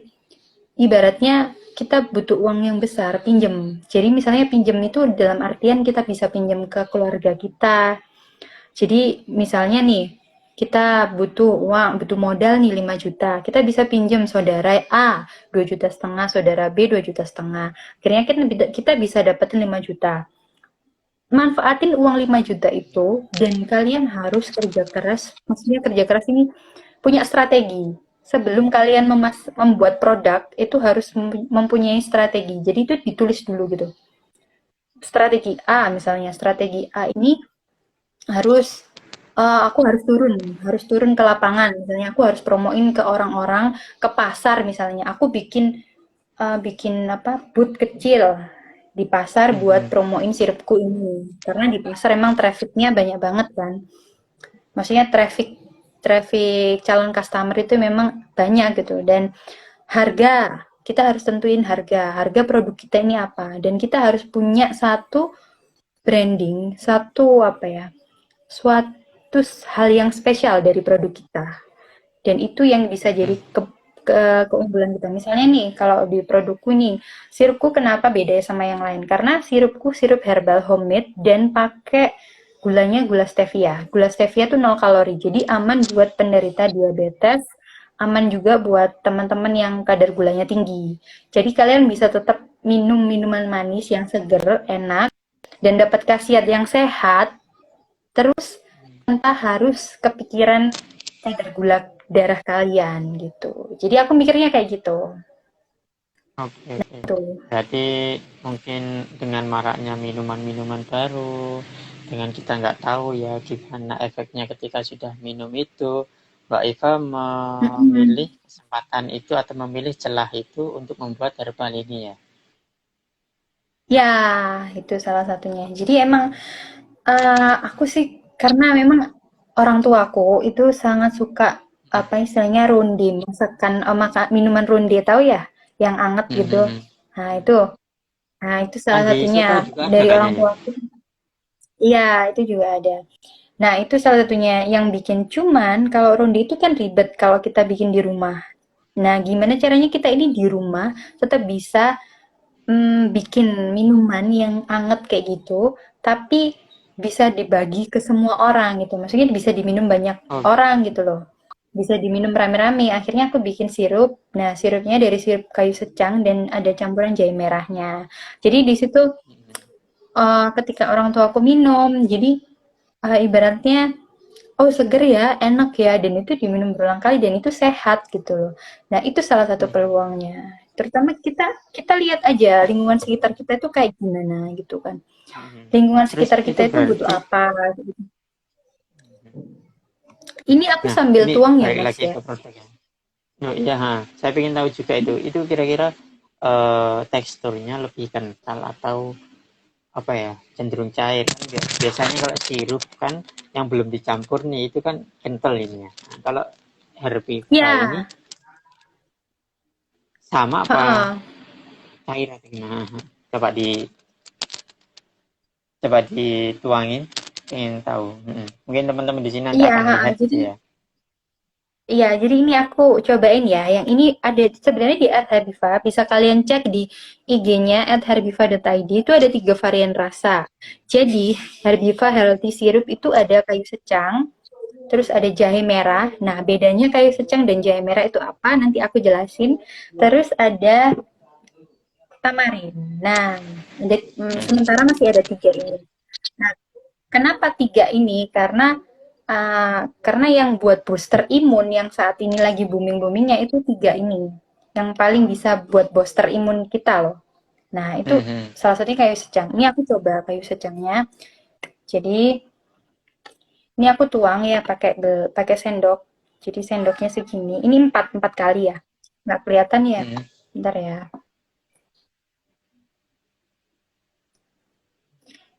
Speaker 2: ibaratnya kita butuh uang yang besar, pinjem. Jadi misalnya pinjem itu dalam artian kita bisa pinjem ke keluarga kita. Jadi misalnya nih, kita butuh uang, butuh modal nih 5 juta. Kita bisa pinjam saudara A 2,5 juta, saudara B 2,5 juta. Akhirnya kita bisa dapetin 5 juta. Manfaatin uang 5 juta itu dan kalian harus kerja keras. Maksudnya kerja keras ini punya strategi. Sebelum kalian membuat produk, itu harus mempunyai strategi. Jadi itu ditulis dulu gitu. Strategi A misalnya, strategi A ini harus aku harus turun ke lapangan. Misalnya aku harus promoin ke orang-orang, ke pasar misalnya. Aku bikin apa? Booth kecil di pasar buat promoin sirupku ini. Karena di pasar emang trafficnya banyak banget kan. Maksudnya traffic calon customer itu memang banyak gitu, dan harga kita harus tentuin harga produk kita ini apa, dan kita harus punya satu branding, satu apa ya, suatu hal yang spesial dari produk kita, dan itu yang bisa jadi keunggulan kita. Misalnya nih, kalau di produkku nih, sirupku kenapa beda sama yang lain? Karena sirupku sirup herbal homemade dan pakai gulanya gula stevia. Gula stevia tuh 0 kalori, jadi aman buat penderita diabetes, aman juga buat teman-teman yang kadar gulanya tinggi. Jadi kalian bisa tetap minum minuman manis yang seger, enak, dan dapat khasiat yang sehat, terus tanpa harus kepikiran kadar gula darah kalian gitu. Jadi aku mikirnya kayak gitu.
Speaker 1: Oke, oke.
Speaker 2: Tuh.
Speaker 1: Berarti mungkin dengan maraknya minuman-minuman baru, dengan kita nggak tahu ya gimana efeknya ketika sudah minum itu, Mbak Iva memilih kesempatan itu atau memilih celah itu untuk membuat herbal ini ya.
Speaker 2: Ya, itu salah satunya. Jadi emang aku sih karena memang orang tuaku itu sangat suka apa istilahnya ronde, masakan minuman ronde tahu ya, yang anget gitu. Nah itu, nah itu
Speaker 1: Yang
Speaker 2: salah
Speaker 1: di
Speaker 2: satunya
Speaker 1: soto juga ada
Speaker 2: dari
Speaker 1: kayaknya
Speaker 2: orang
Speaker 1: ya.
Speaker 2: tuaku. Iya, itu juga ada. Nah itu salah satunya yang bikin. Cuman kalau ronde itu kan ribet kalau kita bikin di rumah. Nah gimana caranya kita ini di rumah tetap bisa bikin minuman yang anget kayak gitu, tapi bisa dibagi ke semua orang gitu. Maksudnya bisa diminum banyak
Speaker 1: Oh,
Speaker 2: orang gitu loh. Bisa diminum rame-rame. Akhirnya aku bikin sirup. Nah, sirupnya dari sirup kayu secang dan ada campuran jahe merahnya. Jadi di situ ketika orang tua aku minum, jadi ibaratnya oh seger ya, enak ya, dan itu diminum berulang kali dan itu sehat gitu loh. Nah itu salah satu peluangnya. Terutama kita kita lihat aja lingkungan sekitar kita itu kayak gimana gitu kan. Lingkungan
Speaker 1: terus
Speaker 2: sekitar
Speaker 1: itu
Speaker 2: kita itu butuh
Speaker 1: berarti,
Speaker 2: apa? Gitu. Ini aku
Speaker 1: nah
Speaker 2: sambil
Speaker 1: ini
Speaker 2: tuang ya
Speaker 1: balik
Speaker 2: Mas
Speaker 1: lagi
Speaker 2: ya.
Speaker 1: ke produknya. Oh iya, ha. Saya ingin tahu juga itu kira-kira teksturnya lebih kental atau apa ya, cenderung cair kan, biasanya kalau sirup kan yang belum dicampur nih itu kan kental ini ya. Nah, kalau Herbiva ini
Speaker 2: Ya,
Speaker 1: sama apa
Speaker 2: heeh.
Speaker 1: cair atau gimana? Coba di coba dituangin, pengen tahu. Mungkin teman-teman di sini nanti
Speaker 2: Iya,
Speaker 1: akan
Speaker 2: heeh.
Speaker 1: lihat
Speaker 2: Jadi
Speaker 1: gitu ya.
Speaker 2: iya, jadi ini aku cobain ya. Yang ini ada sebenarnya di @herbiva, bisa kalian cek di IG-nya @herbiva.id, itu ada 3 varian rasa. Jadi, Herbiva Healthy Syrup itu ada kayu secang, terus ada jahe merah. Nah, bedanya kayu secang dan jahe merah itu apa? Nanti aku jelasin. Terus ada tamarin. Nah, sementara masih ada 3 ini. Nah, kenapa 3 ini? Karena yang buat booster imun yang saat ini lagi booming-boomingnya itu 3 ini. Yang paling bisa buat booster imun kita loh. Nah, itu salah satunya kayu secang. Ini aku coba kayu secangnya. Jadi, ini aku tuang ya pakai sendok. Jadi sendoknya segini. Ini empat kali ya. Nggak kelihatan ya. Bentar ya.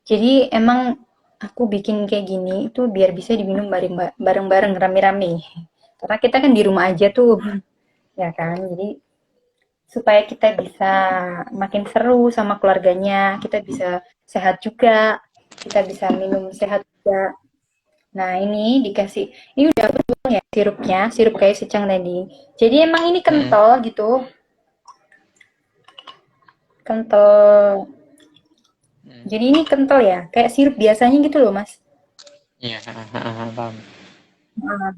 Speaker 2: Jadi emang aku bikin kayak gini itu biar bisa diminum bareng-bareng rame-rame. Karena kita kan di rumah aja tuh, ya kan? Jadi supaya kita bisa makin seru sama keluarganya, kita bisa sehat juga, kita bisa minum sehat juga. Nah, ini dikasih, ini udah aku tuang ya sirupnya, sirup kayu secang tadi. Jadi emang ini
Speaker 1: Hmm.
Speaker 2: kental gitu, kental.
Speaker 1: Hmm.
Speaker 2: Jadi ini kental ya, kayak sirup biasanya gitu loh, Mas.
Speaker 1: Iya, paham.
Speaker 2: Nah,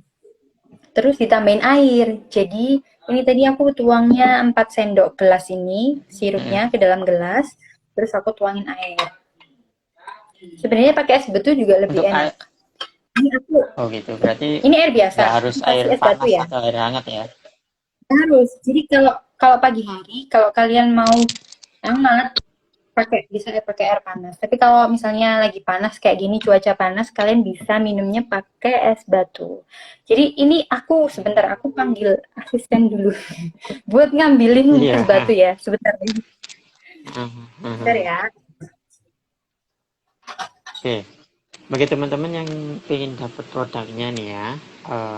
Speaker 2: terus ditambahin air. Jadi ini tadi aku tuangnya 4 sendok gelas ini,
Speaker 1: Hmm.
Speaker 2: sirupnya ke dalam gelas, terus aku tuangin air. Sebenarnya pakai es batu juga lebih
Speaker 1: Untuk
Speaker 2: enak.
Speaker 1: air,
Speaker 2: Ini aku,
Speaker 1: oh gitu. Berarti
Speaker 2: ini air biasa,
Speaker 1: nggak harus
Speaker 2: aku
Speaker 1: air
Speaker 2: kasih es batu
Speaker 1: panas
Speaker 2: ya.
Speaker 1: atau air hangat ya?
Speaker 2: Harus. Jadi kalau kalau pagi hari, kalau kalian mau hangat, bisa pakai air panas. Tapi kalau misalnya lagi panas kayak gini, cuaca panas, kalian bisa minumnya pakai es batu. Jadi ini aku sebentar, aku panggil asisten dulu buat ngambilin es
Speaker 1: Iya.
Speaker 2: batu ya. Sebentar, sebentar
Speaker 1: Oke.
Speaker 2: ya.
Speaker 1: Bagi teman-teman yang ingin dapat produknya nih ya,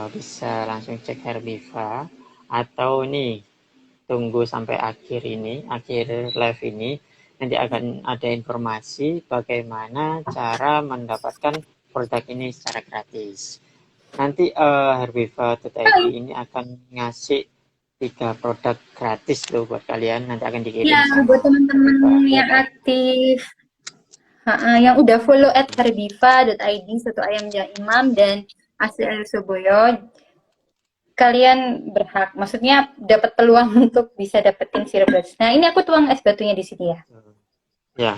Speaker 1: bisa langsung cek Herbiva atau nih tunggu sampai akhir live ini, nanti akan ada informasi bagaimana cara mendapatkan produk ini secara gratis. Nanti Herbiva.id ini akan ngasih 3 produk gratis loh buat kalian, nanti akan dikirim
Speaker 2: Ya,
Speaker 1: sama
Speaker 2: buat teman-teman yang
Speaker 1: Herbiva.id.
Speaker 2: aktif, yang udah follow @herbiva.id, Soto Ayam Jang Imam dan ACL Soboyo, kalian berhak, maksudnya dapat peluang untuk bisa dapetin sirup gratis. Nah, ini aku tuang es batunya di sini ya.
Speaker 1: Ya,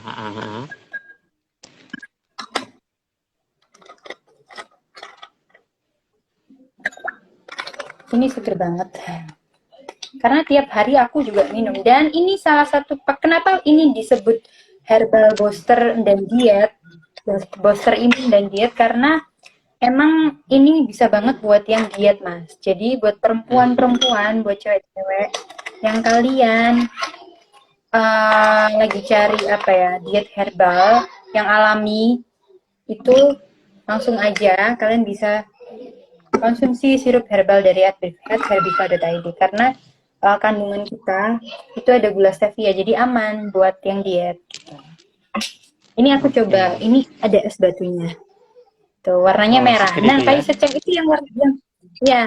Speaker 2: Ini seger banget. Karena tiap hari aku juga minum. Dan ini salah satu, kenapa ini disebut herbal booster dan diet, booster imun dan diet, karena emang ini bisa banget buat yang diet, Mas. Jadi buat perempuan-perempuan, buat cewek-cewek yang kalian lagi cari apa ya, diet herbal yang alami, itu langsung aja kalian bisa konsumsi sirup herbal dari @herbiva.id karena kandungan kita itu ada gula stevia, jadi aman buat yang diet. Ini aku
Speaker 1: oke.
Speaker 2: coba, ini ada es batunya. Tuh, warnanya
Speaker 1: Oh,
Speaker 2: merah.
Speaker 1: seger
Speaker 2: Nah,
Speaker 1: itu ya.
Speaker 2: kayu secang itu yang warna yang ya,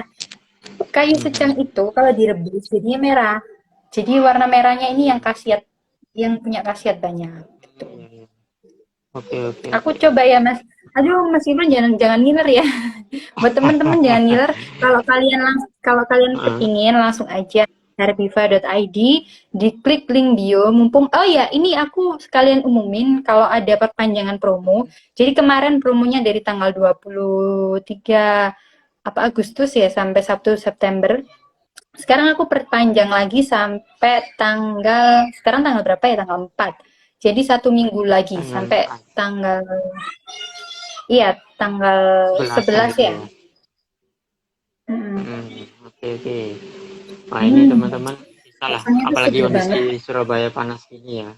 Speaker 2: kayu secang
Speaker 1: Mhm.
Speaker 2: itu kalau direbus jadinya merah. Jadi warna merahnya ini yang khasiat, yang punya khasiat banyak. Gitu.
Speaker 1: Iya, iya. Oke, oke,
Speaker 2: Aku
Speaker 1: oke.
Speaker 2: coba ya, Mas. Aduh, Mas Ibnu jangan jangan ngiler ya. Buat teman-teman jangan ngiler. Kalau kalian
Speaker 1: Heeh.
Speaker 2: kepingin langsung aja herbiva.id, diklik link bio. Mumpung, oh ya, ini aku sekalian umumin kalau ada perpanjangan promo. Jadi kemarin promonya dari tanggal 23 Agustus ya sampai 1 September. Sekarang aku perpanjang lagi sampai sekarang tanggal berapa ya? Tanggal 4. Jadi 1 minggu lagi
Speaker 1: Tanggal
Speaker 2: sampai
Speaker 1: 4.
Speaker 2: tanggal, iya, tanggal
Speaker 1: 11-an
Speaker 2: 11
Speaker 1: gitu
Speaker 2: ya.
Speaker 1: ya.
Speaker 2: Mm-mm.
Speaker 1: Oke, oke. Wah, ini
Speaker 2: Hmm,
Speaker 1: teman-teman bisa lah,
Speaker 2: rasanya tuh
Speaker 1: apalagi
Speaker 2: seger
Speaker 1: kondisi
Speaker 2: banget.
Speaker 1: Surabaya panas gini ya.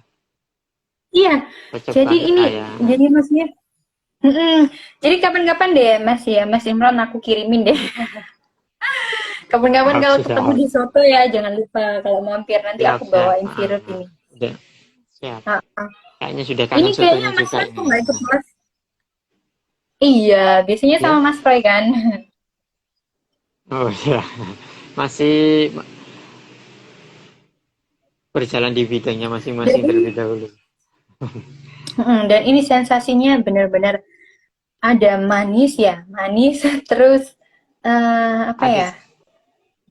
Speaker 2: Iya,
Speaker 1: Cocok
Speaker 2: jadi
Speaker 1: banget
Speaker 2: ini,
Speaker 1: lah ya.
Speaker 2: jadi maksudnya, mm-mm. Jadi kapan-kapan deh Mas ya, Mas Imran aku kirimin deh. Kapan-kapan
Speaker 1: Siap,
Speaker 2: kalau ketemu
Speaker 1: siap.
Speaker 2: di Soto ya, jangan lupa kalau mampir nanti
Speaker 1: Siap,
Speaker 2: aku
Speaker 1: siap.
Speaker 2: bawain sirup ini.
Speaker 1: Udah, siap.
Speaker 2: Ah, ah.
Speaker 1: Kayaknya sudah
Speaker 2: Ini
Speaker 1: kangen
Speaker 2: kayaknya
Speaker 1: sotonya
Speaker 2: Mas
Speaker 1: juga
Speaker 2: Roy kok
Speaker 1: ini.
Speaker 2: nggak ikut Mas? Iya, biasanya sama
Speaker 1: Ya.
Speaker 2: Mas Roy kan.
Speaker 1: Oh ya. Masih berjalan di bidangnya masing-masing terlebih
Speaker 2: Jadi,
Speaker 1: dahulu.
Speaker 2: dan ini sensasinya benar-benar ada manis ya, manis terus apa
Speaker 1: Ada
Speaker 2: ya?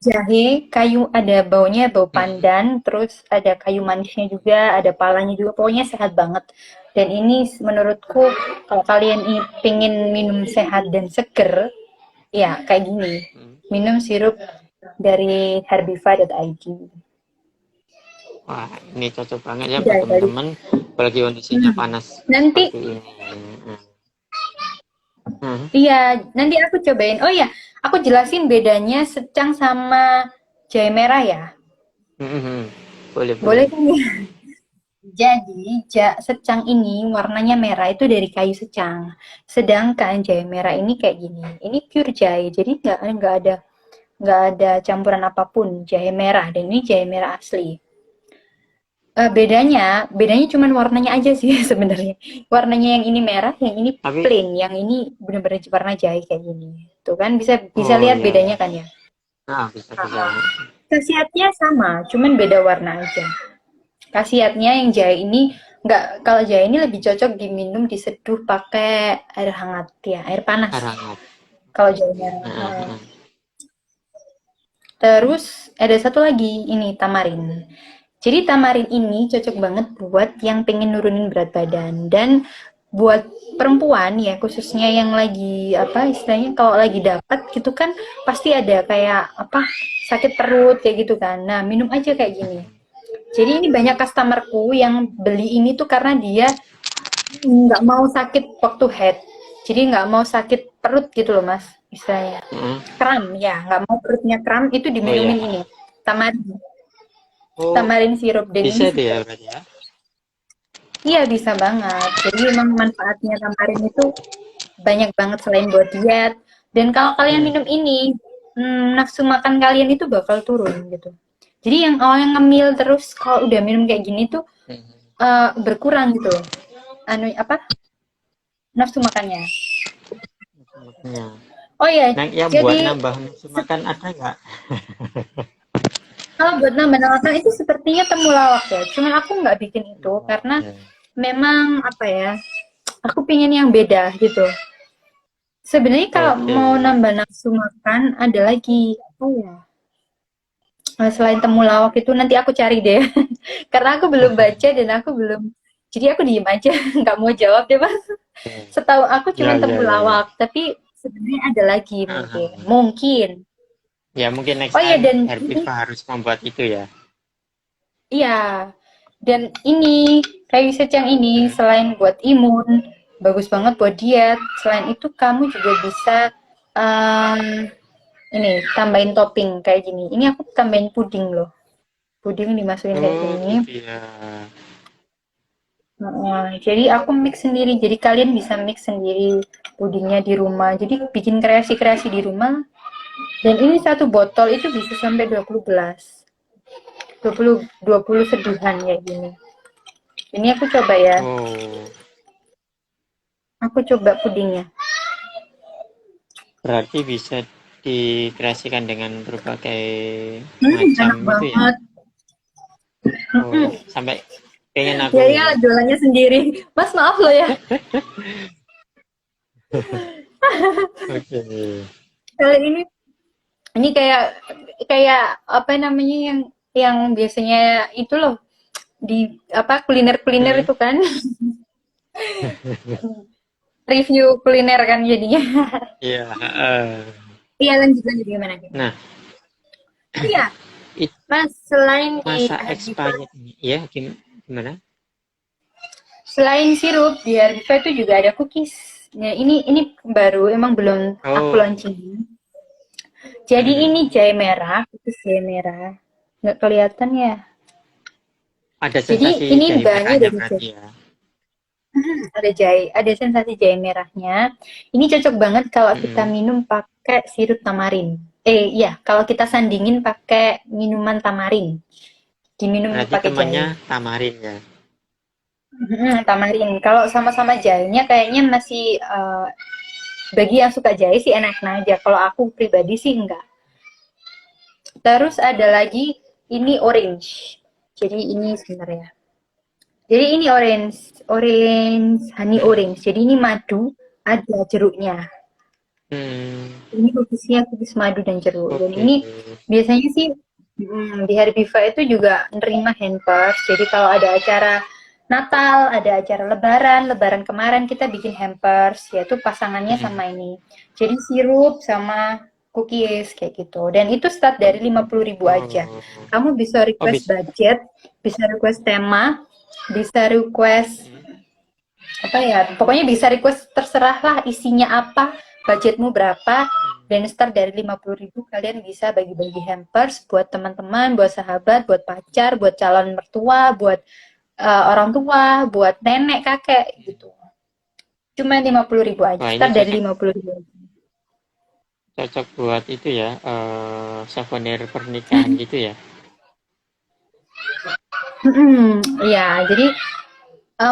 Speaker 2: Jahe, kayu, ada baunya, bau
Speaker 1: mm,
Speaker 2: pandan, terus ada kayu manisnya juga, ada palanya juga, pokoknya sehat banget. Dan ini menurutku kalau kalian pengen minum sehat dan seger, ya kayak gini,
Speaker 1: mm.
Speaker 2: minum sirup dari herbiva.id.
Speaker 1: Wah, ini cocok banget ya buat
Speaker 2: Udah dari
Speaker 1: teman-teman apalagi kondisinya
Speaker 2: hmm.
Speaker 1: panas
Speaker 2: Nanti,
Speaker 1: seperti ini. Hmm.
Speaker 2: iya, nanti aku cobain. Oh ya, aku jelasin bedanya secang sama jahe merah ya.
Speaker 1: Hmm. Boleh, boleh.
Speaker 2: Boleh kan ya? Jadi, secang ini warnanya merah itu dari kayu secang. Sedangkan jahe merah ini kayak gini. Ini pure jahe, jadi nggak ada campuran apapun jahe merah. Dan ini jahe merah asli. bedanya cuman warnanya aja sih sebenarnya. Warnanya yang ini merah, yang ini
Speaker 1: Tapi,
Speaker 2: plain, yang ini bener-bener warna jahe kayak gini. Tuh kan bisa bisa
Speaker 1: oh
Speaker 2: lihat
Speaker 1: iya,
Speaker 2: bedanya
Speaker 1: iya.
Speaker 2: kan ya.
Speaker 1: Nah, bisa-bisa.
Speaker 2: Uh-uh. Khasiatnya sama, cuman beda warna aja. Khasiatnya yang jahe ini nggak, kalau jahe ini lebih cocok diminum diseduh pakai air hangat ya, air panas.
Speaker 1: Harangat.
Speaker 2: Kalau jahe merah.
Speaker 1: Nah, nah.
Speaker 2: Terus ada satu lagi ini tamarin. Jadi tamarin ini cocok banget buat yang pengen nurunin berat badan dan buat perempuan ya khususnya yang lagi apa istilahnya kalau lagi dapat gitu kan pasti ada kayak apa sakit perut kayak gitu kan. Nah, minum aja kayak gini. Jadi ini banyak customerku yang beli ini tuh karena dia nggak mau sakit waktu head. Jadi nggak mau sakit perut gitu loh mas, istilahnya.
Speaker 1: Mm.
Speaker 2: Kram ya, nggak mau perutnya kram itu
Speaker 1: Oh iya.
Speaker 2: diminumin ini. Tamarin,
Speaker 1: Oh,
Speaker 2: tamarin sirup dan
Speaker 1: bisa
Speaker 2: ini
Speaker 1: tuh ya berarti ya.
Speaker 2: iya bisa banget. Jadi memang manfaatnya tamarin itu banyak banget selain buat diet. Dan kalau kalian
Speaker 1: Hmm.
Speaker 2: minum ini, nafsu makan kalian itu bakal turun gitu. Jadi yang awalnya ngemil terus kalau udah minum kayak gini tuh
Speaker 1: Hmm.
Speaker 2: berkurang gitu loh. Anu apa? Nafsu makannya.
Speaker 1: Makanya.
Speaker 2: Oh ya,
Speaker 1: Nah, yang buat
Speaker 2: jadi
Speaker 1: nambah nafsu makan ada nggak?
Speaker 2: kalau buat nambah makan itu sepertinya temulawak ya. Cuman aku nggak bikin itu karena
Speaker 1: Oke.
Speaker 2: memang apa ya, aku pingin yang beda gitu. Sebenarnya kalau
Speaker 1: Oke.
Speaker 2: mau nambah nafsu makan ada lagi apa ya? Selain temulawak itu nanti aku cari deh. Karena aku belum baca dan aku belum. Jadi aku diem aja, nggak mau jawab deh mas.
Speaker 1: Oke.
Speaker 2: Setahu aku cuma
Speaker 1: Ya, ya, ya, ya.
Speaker 2: temulawak, tapi sebenarnya ada lagi mungkin.
Speaker 1: Aha.
Speaker 2: Mungkin.
Speaker 1: Ya, mungkin next
Speaker 2: Oh iya
Speaker 1: time
Speaker 2: dan ini,
Speaker 1: Herpiva harus membuat itu ya.
Speaker 2: iya. Dan ini kayu secang ini
Speaker 1: Hmm.
Speaker 2: selain buat imun, bagus banget buat diet. Selain itu kamu juga bisa ini tambahin topping kayak gini. Ini aku tambahin puding loh. Puding dimasukin kayak
Speaker 1: Oh,
Speaker 2: gini.
Speaker 1: gitu ya.
Speaker 2: Jadi aku mix sendiri. Jadi kalian bisa mix sendiri pudingnya di rumah. Jadi bikin kreasi-kreasi di rumah. Dan ini satu botol itu bisa sampai 20 gelas. 20 seduhan kayak gini. Ini aku coba ya.
Speaker 1: Oh,
Speaker 2: Aku coba pudingnya.
Speaker 1: berarti bisa dikreasikan dengan berbagai macam
Speaker 2: Enak
Speaker 1: itu ya.
Speaker 2: banget.
Speaker 1: Oh, sampai pengen aku
Speaker 2: Ya ya
Speaker 1: ini.
Speaker 2: jualannya sendiri. Mas maaf loh ya.
Speaker 1: Oke.
Speaker 2: Kali ini kayak kayak apa namanya yang biasanya itu loh di apa kuliner-kuliner
Speaker 1: Hmm.
Speaker 2: itu kan review kuliner kan jadinya.
Speaker 1: Iya,
Speaker 2: Iya lanjut lanjut gimana?
Speaker 1: nah,
Speaker 2: Iya,
Speaker 1: itu
Speaker 2: Mas selain di
Speaker 1: masa
Speaker 2: Herbivore,
Speaker 1: expirednya ya gimana?
Speaker 2: selain sirup di Herbivore itu juga ada cookies. Ya, ini baru emang belum aku
Speaker 1: Oh,
Speaker 2: launching. Jadi
Speaker 1: hmm.
Speaker 2: ini jahe merah, cookies jahe merah. Nggak kelihatan ya.
Speaker 1: Ada
Speaker 2: Jadi
Speaker 1: sensasi
Speaker 2: ini
Speaker 1: jahe
Speaker 2: bahannya
Speaker 1: merahnya
Speaker 2: dari
Speaker 1: berarti
Speaker 2: jahe.
Speaker 1: ya.
Speaker 2: Ada jahe, ada sensasi jahe merahnya. Ini cocok banget kalau kita
Speaker 1: Hmm.
Speaker 2: minum pakai sirup tamarin. Iya, kalau kita sandingin pakai minuman tamarin, diminum
Speaker 1: Berarti
Speaker 2: pakai
Speaker 1: temannya
Speaker 2: jahe.
Speaker 1: tamarin ya.
Speaker 2: Tamarin. Kalau sama-sama jahenya kayaknya masih bagi yang suka jahe sih enak-enak aja. Kalau aku pribadi sih enggak. Terus ada lagi ini orange. Jadi ini sebenarnya. Jadi ini orange, honey orange. Jadi ini madu, ada jeruknya.
Speaker 1: Hmm.
Speaker 2: Ini khususnya khusus madu dan jeruk. Dan
Speaker 1: Oke.
Speaker 2: ini biasanya sih di Herbiva itu juga nerima hampers. Jadi kalau ada acara Natal, ada acara Lebaran kemarin kita bikin hampers, yaitu pasangannya
Speaker 1: Hmm.
Speaker 2: sama ini. Jadi sirup sama cookies kayak gitu. Dan itu start dari 50.000 aja.
Speaker 1: Oh,
Speaker 2: Kamu bisa
Speaker 1: oh
Speaker 2: request
Speaker 1: bisa.
Speaker 2: budget, bisa request tema, bisa request
Speaker 1: Hmm.
Speaker 2: apa ya, pokoknya bisa request terserah lah isinya apa, budgetmu berapa, dan start dari 50.000 kalian bisa bagi-bagi hampers buat teman-teman, buat sahabat, buat pacar, buat calon mertua, buat orang tua, buat nenek, kakek gitu. Cuma 50.000 aja,
Speaker 1: Wah, ini
Speaker 2: start dari
Speaker 1: cocok
Speaker 2: 50.000 aja.
Speaker 1: cocok buat itu ya, souvenir pernikahan gitu ya.
Speaker 2: Iya, jadi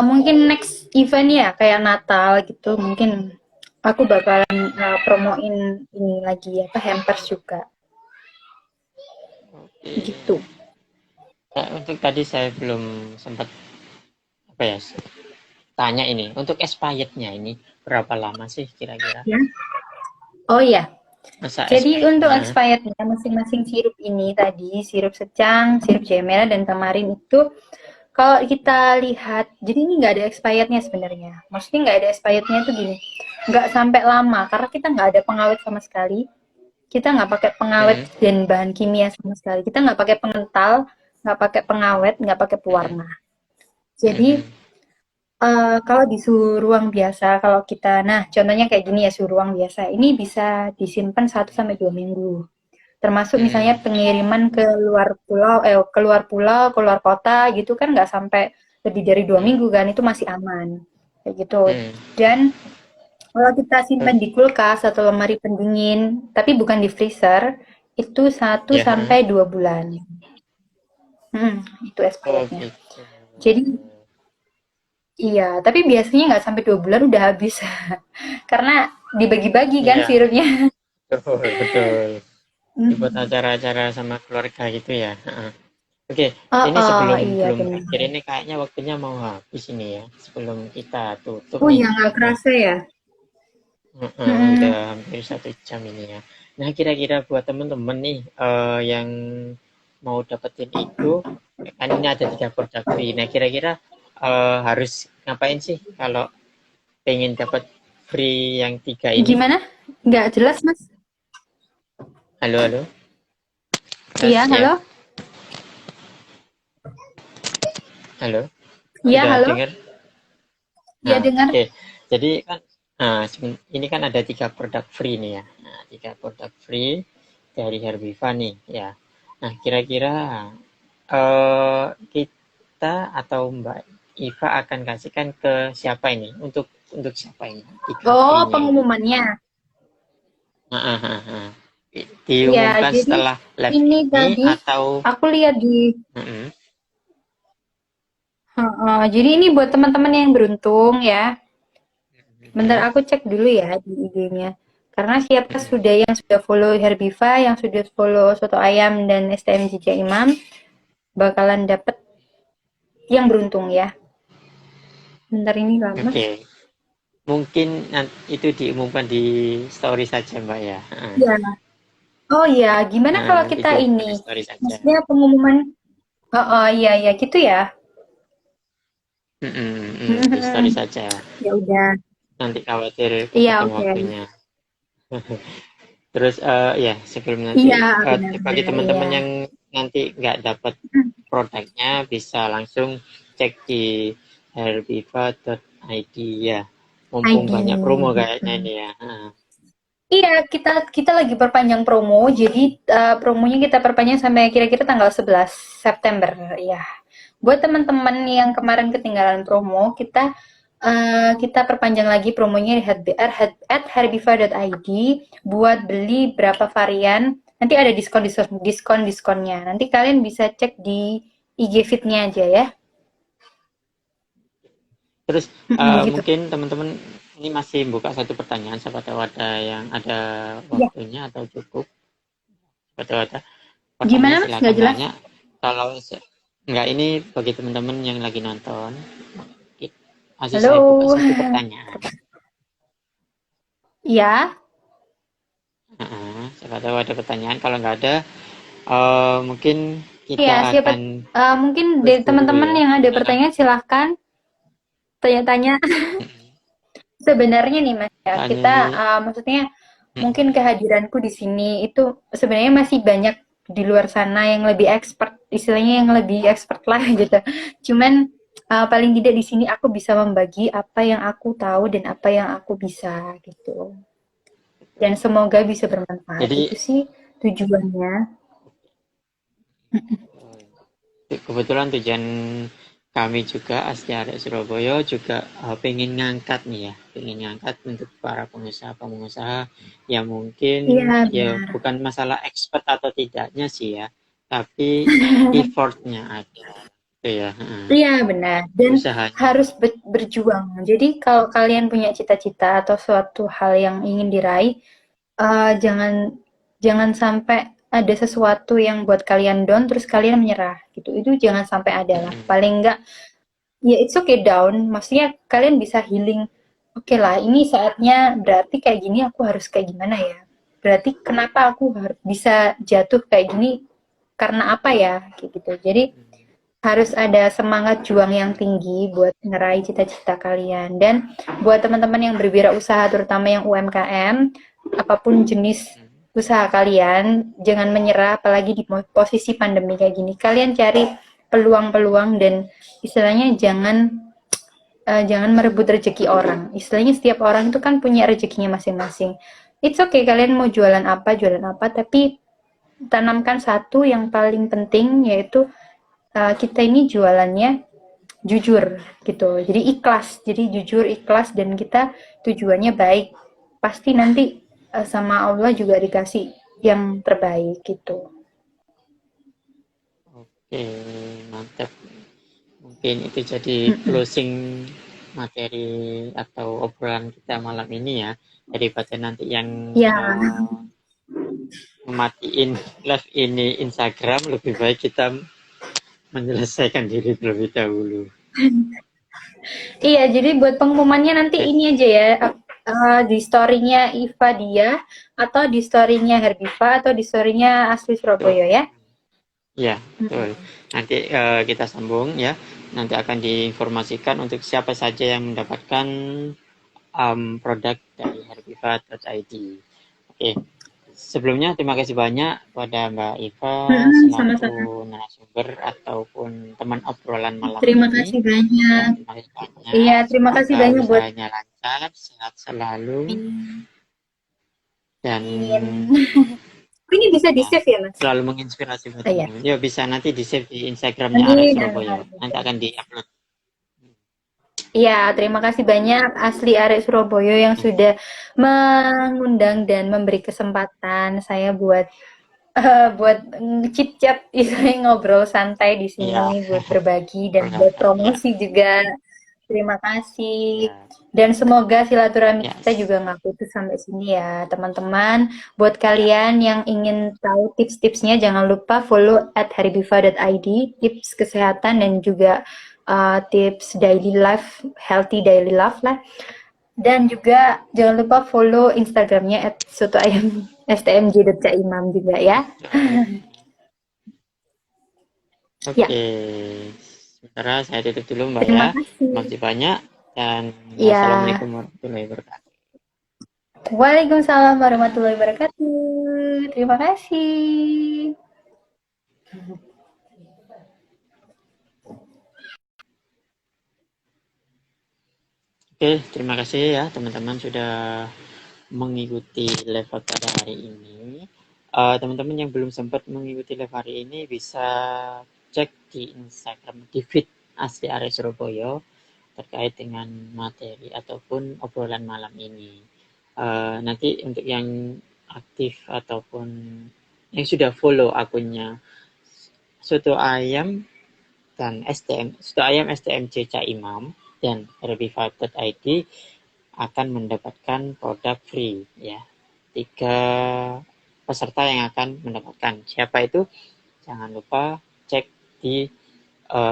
Speaker 2: mungkin next event ya kayak Natal gitu, mungkin aku bakalan promoin ini lagi apa hampers juga
Speaker 1: Oke.
Speaker 2: gitu.
Speaker 1: Untuk tadi saya belum sempat apa ya tanya ini. Untuk expirednya ini berapa lama sih kira-kira?
Speaker 2: Ya. Oh iya,
Speaker 1: Masa
Speaker 2: jadi untuk
Speaker 1: expirednya?
Speaker 2: expirednya masing-masing sirup ini tadi, sirup secang, sirup jahe merah, dan tamarin itu kalau kita lihat, jadi ini nggak ada expirednya sebenarnya. Maksudnya nggak ada expirednya itu gini, nggak sampai lama karena kita nggak ada pengawet sama sekali. Kita nggak pakai pengawet
Speaker 1: Mm-mm.
Speaker 2: dan bahan kimia sama sekali. Kita nggak pakai pengental, nggak pakai pengawet, nggak pakai
Speaker 1: Mm-mm.
Speaker 2: pewarna. Jadi
Speaker 1: Mm-mm.
Speaker 2: kalau di suhu ruang biasa, kalau kita, nah contohnya kayak gini ya suhu ruang biasa, ini bisa disimpan 1 sampai 2 minggu. Termasuk misalnya
Speaker 1: Mm-mm.
Speaker 2: pengiriman ke luar pulau, keluar kota gitu kan nggak sampai lebih dari 2 minggu kan, itu masih aman. Kayak gitu.
Speaker 1: Mm-mm.
Speaker 2: Dan kalau kita
Speaker 1: Oh,
Speaker 2: simpan di kulkas atau lemari pendingin, tapi bukan di freezer, itu satu
Speaker 1: ya.
Speaker 2: sampai 2 bulan. Itu
Speaker 1: Oh
Speaker 2: expirednya.
Speaker 1: gitu.
Speaker 2: Jadi iya, tapi biasanya nggak sampai 2 bulan udah habis. Karena dibagi-bagi kan
Speaker 1: Iya,
Speaker 2: sirupnya.
Speaker 1: betul, betul. Dibuat
Speaker 2: Mm.
Speaker 1: acara-acara sama keluarga gitu ya. Heeh. Oke,
Speaker 2: Oh,
Speaker 1: ini
Speaker 2: oh,
Speaker 1: sebelum
Speaker 2: iya
Speaker 1: belum
Speaker 2: benar.
Speaker 1: berakhir ini kayaknya waktunya mau habis ini ya. Sebelum kita tutup
Speaker 2: Oh
Speaker 1: nih.
Speaker 2: ya nggak
Speaker 1: Nah,
Speaker 2: kerasa ya.
Speaker 1: udah
Speaker 2: Mm-mm.
Speaker 1: hampir 1 jam ini ya. Nah, kira-kira buat temen-temen nih yang mau dapetin itu, kan ini ada 3 produk free. Nah, kira-kira harus ngapain sih kalau pengen dapat free yang 3 ini?
Speaker 2: Gimana? Nggak jelas, Mas.
Speaker 1: Halo, halo.
Speaker 2: Iya,
Speaker 1: Tes ya.
Speaker 2: halo?
Speaker 1: Halo.
Speaker 2: Iya,
Speaker 1: Udah
Speaker 2: halo?
Speaker 1: dengar?
Speaker 2: Iya
Speaker 1: Nah,
Speaker 2: dengar.
Speaker 1: oke. Jadi kan, ini kan ada 3 produk free nih ya. Nah, 3 produk free dari Herbiva nih ya. Nah, kira-kira kita atau Mbak Iva akan kasihkan ke siapa ini? Untuk siapa ini? Tiga
Speaker 2: Oh,
Speaker 1: free-nya ini.
Speaker 2: pengumumannya.
Speaker 1: Nah,
Speaker 2: Iya,
Speaker 1: diumumkan
Speaker 2: jadi
Speaker 1: setelah live
Speaker 2: ini
Speaker 1: ini
Speaker 2: tadi
Speaker 1: atau
Speaker 2: aku lihat di.
Speaker 1: mm-mm,
Speaker 2: Heeh, jadi ini buat teman-teman yang beruntung ya. Bentar
Speaker 1: mm-mm,
Speaker 2: aku cek dulu ya di IG-nya. Karena siapa
Speaker 1: mm-mm.
Speaker 2: sudah yang sudah follow Herbiva, yang sudah follow Soto Ayam dan STM Jija Imam, bakalan dapet yang beruntung ya. Bentar ini lah, Mas.
Speaker 1: Oke. Mungkin itu diumumkan di story saja, Mbak ya.
Speaker 2: Ya. Oh iya, gimana kalau
Speaker 1: Nanti
Speaker 2: kita
Speaker 1: diumumkan
Speaker 2: ini?
Speaker 1: di story saja.
Speaker 2: Maksudnya pengumuman. Oh, oh iya iya gitu ya.
Speaker 1: Di story saja.
Speaker 2: Ya udah.
Speaker 1: Nanti khawatir
Speaker 2: Iya,
Speaker 1: ketemu
Speaker 2: oke.
Speaker 1: waktunya. Terus ya sebelum
Speaker 2: Iya,
Speaker 1: nanti bagi
Speaker 2: benar-benar iya.
Speaker 1: teman-teman yang nanti nggak dapat produknya bisa langsung cek di herbiva.id ya. Mumpung
Speaker 2: ID.
Speaker 1: banyak promo kayaknya ini ya.
Speaker 2: Iya, kita kita lagi perpanjang promo. Jadi promonya kita perpanjang sampai kira-kira tanggal 11 September ya. Buat teman-teman yang kemarin ketinggalan promo, kita perpanjang lagi promonya di @herbiva.id buat beli berapa varian. Nanti ada diskonnya. Nanti kalian bisa cek di IG feed-nya aja ya.
Speaker 1: Terus
Speaker 2: Gitu.
Speaker 1: mungkin teman-teman ini masih buka satu pertanyaan, siapa tahu ada yang ada
Speaker 2: Ya.
Speaker 1: waktunya atau cukup. Siapa tahu ada pertanyaan
Speaker 2: Gimana Mas? Nggak
Speaker 1: silakan
Speaker 2: jelas?
Speaker 1: tanya. Kalau enggak ini bagi teman-teman yang lagi nonton, masih saya buka
Speaker 2: Halo.
Speaker 1: satu pertanyaan.
Speaker 2: Ya.
Speaker 1: Siapa tahu ada pertanyaan. Kalau nggak ada, mungkin kita
Speaker 2: Ya, siapa
Speaker 1: akan
Speaker 2: mungkin
Speaker 1: close
Speaker 2: dari
Speaker 1: dulu
Speaker 2: teman-teman
Speaker 1: ya.
Speaker 2: yang ada pertanyaan silahkan tanya-tanya. Sebenarnya nih Mas ya,
Speaker 1: Soalnya
Speaker 2: kita
Speaker 1: ini,
Speaker 2: maksudnya mungkin kehadiranku di sini itu sebenarnya masih banyak di luar sana yang lebih expert, istilahnya yang lebih expert lah gitu. Cuman paling tidak di sini aku bisa membagi apa yang aku tahu dan apa yang aku bisa gitu. Dan semoga bisa bermanfaat.
Speaker 1: jadi
Speaker 2: Itu sih tujuannya.
Speaker 1: kebetulan tujuan kami juga Asli Arek Surabaya juga pengen ngangkat nih ya, pengen ngangkat untuk para pengusaha-pengusaha yang mungkin
Speaker 2: Iya,
Speaker 1: ya
Speaker 2: benar.
Speaker 1: bukan masalah expert atau tidaknya sih ya, tapi effortnya ada. Itu ya.
Speaker 2: Iya, benar. Dan
Speaker 1: Usahanya.
Speaker 2: harus berjuang. Jadi kalau kalian punya cita-cita atau suatu hal yang ingin diraih, jangan jangan sampai ada sesuatu yang buat kalian down terus kalian menyerah gitu. Itu jangan sampai ada lah. Paling enggak ya it's okay down. Maksudnya kalian bisa healing. Oke lah, ini saatnya berarti kayak gini aku harus kayak gimana ya? Berarti kenapa aku bisa jatuh kayak gini? Karena apa ya? Kayak gitu. Jadi harus ada semangat juang yang tinggi buat ngeraih cita-cita kalian. Dan buat teman-teman yang berwirausaha, terutama yang UMKM, apapun jenis usaha kalian, jangan menyerah, apalagi di posisi pandemi kayak gini. Kalian cari peluang-peluang dan istilahnya jangan merebut rezeki orang. Istilahnya setiap orang itu kan punya rezekinya masing-masing. It's okay kalian mau jualan apa, tapi tanamkan satu yang paling penting yaitu kita ini jualannya jujur gitu. Jadi ikhlas, jadi jujur ikhlas dan kita tujuannya baik. Pasti nanti sama Allah juga dikasih yang terbaik gitu.
Speaker 1: Oke, mantap. Mungkin itu jadi closing materi atau obrolan kita malam ini ya. Daripada nanti yang
Speaker 2: Ya,
Speaker 1: mematiin live ini Instagram, lebih baik kita menyelesaikan diri terlebih dahulu.
Speaker 2: iya. Jadi buat pengumumannya nanti
Speaker 1: Oke.
Speaker 2: ini aja ya. Di story-nya Iva dia atau di story-nya Herbiva atau di story-nya Asli Surabaya ya.
Speaker 1: Ya, betul. Nanti kita sambung ya. Nanti akan diinformasikan untuk siapa saja yang mendapatkan produk dari herbiva.id. Oke, sebelumnya terima kasih banyak kepada Mbak Iva selaku
Speaker 2: Sama-sama.
Speaker 1: narasumber ataupun teman obrolan malam
Speaker 2: Terima
Speaker 1: ini.
Speaker 2: kasih
Speaker 1: Ya,
Speaker 2: banyak.
Speaker 1: terima kasih banyak.
Speaker 2: Iya, terima kasih
Speaker 1: Semoga
Speaker 2: banyak buat
Speaker 1: usahanya lancar, sehat selalu, dan
Speaker 2: ini bisa di
Speaker 1: ya,
Speaker 2: save ya mas?
Speaker 1: selalu menginspirasi buat
Speaker 2: Oh, iya.
Speaker 1: teman-teman. Ya, bisa nanti di save di Instagramnya Arek
Speaker 2: Amin, amin,
Speaker 1: Surabaya. Nanti
Speaker 2: amin.
Speaker 1: akan di-upload.
Speaker 2: Iya, terima kasih banyak Asli Arek Surabaya yang sudah mengundang dan memberi kesempatan saya buat chit chat istilahnya ngobrol santai di
Speaker 1: Iya,
Speaker 2: sini buat berbagi dan buat
Speaker 1: ya,
Speaker 2: promosi juga. Terima kasih.
Speaker 1: ya,
Speaker 2: Dan semoga silaturahmi
Speaker 1: ya.
Speaker 2: kita juga nggak putus sampai sini ya, teman-teman. Buat kalian yang ingin tahu tips-tipsnya, jangan lupa follow @haribifa.id, tips kesehatan dan juga tips daily life, healthy daily life lah. Dan juga jangan lupa follow Instagramnya @sotoayam_stmj.caimam juga ya. Ya,
Speaker 1: Oke, sementara saya tutup dulu Mbak ya.
Speaker 2: terima
Speaker 1: Terima
Speaker 2: kasih.
Speaker 1: kasih banyak dan
Speaker 2: Ya,
Speaker 1: assalamualaikum warahmatullahi wabarakatuh.
Speaker 2: Waalaikumsalam warahmatullahi wabarakatuh. Terima kasih.
Speaker 1: Oke, terima kasih ya teman-teman sudah mengikuti live pada hari ini. Teman-teman yang belum sempat mengikuti live hari ini bisa cek di Instagram di feed Asli Arek Surabaya terkait dengan materi ataupun obrolan malam ini. Nanti untuk yang aktif ataupun yang sudah follow akunnya Soto Ayam dan Soto Ayam STMJ Caimam dan reviva.id akan mendapatkan produk free ya. 3 peserta yang akan mendapatkan. Siapa itu? Jangan lupa cek di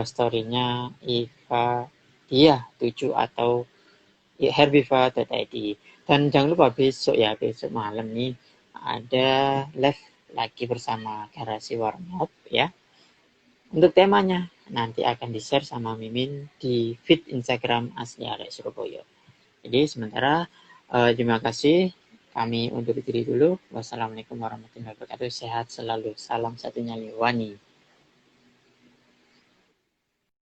Speaker 1: story-nya Iva dia 7 atau herbiva.id. Dan jangan lupa besok ya, besok malam nih ada live lagi bersama Garasi Warmop ya. Untuk temanya nanti akan di-share sama Mimin di feed Instagram Asli Arek Surabaya. Jadi sementara terima kasih, kami undur diri dulu. Wassalamualaikum warahmatullahi wabarakatuh. Sehat selalu. Salam satunya Wani.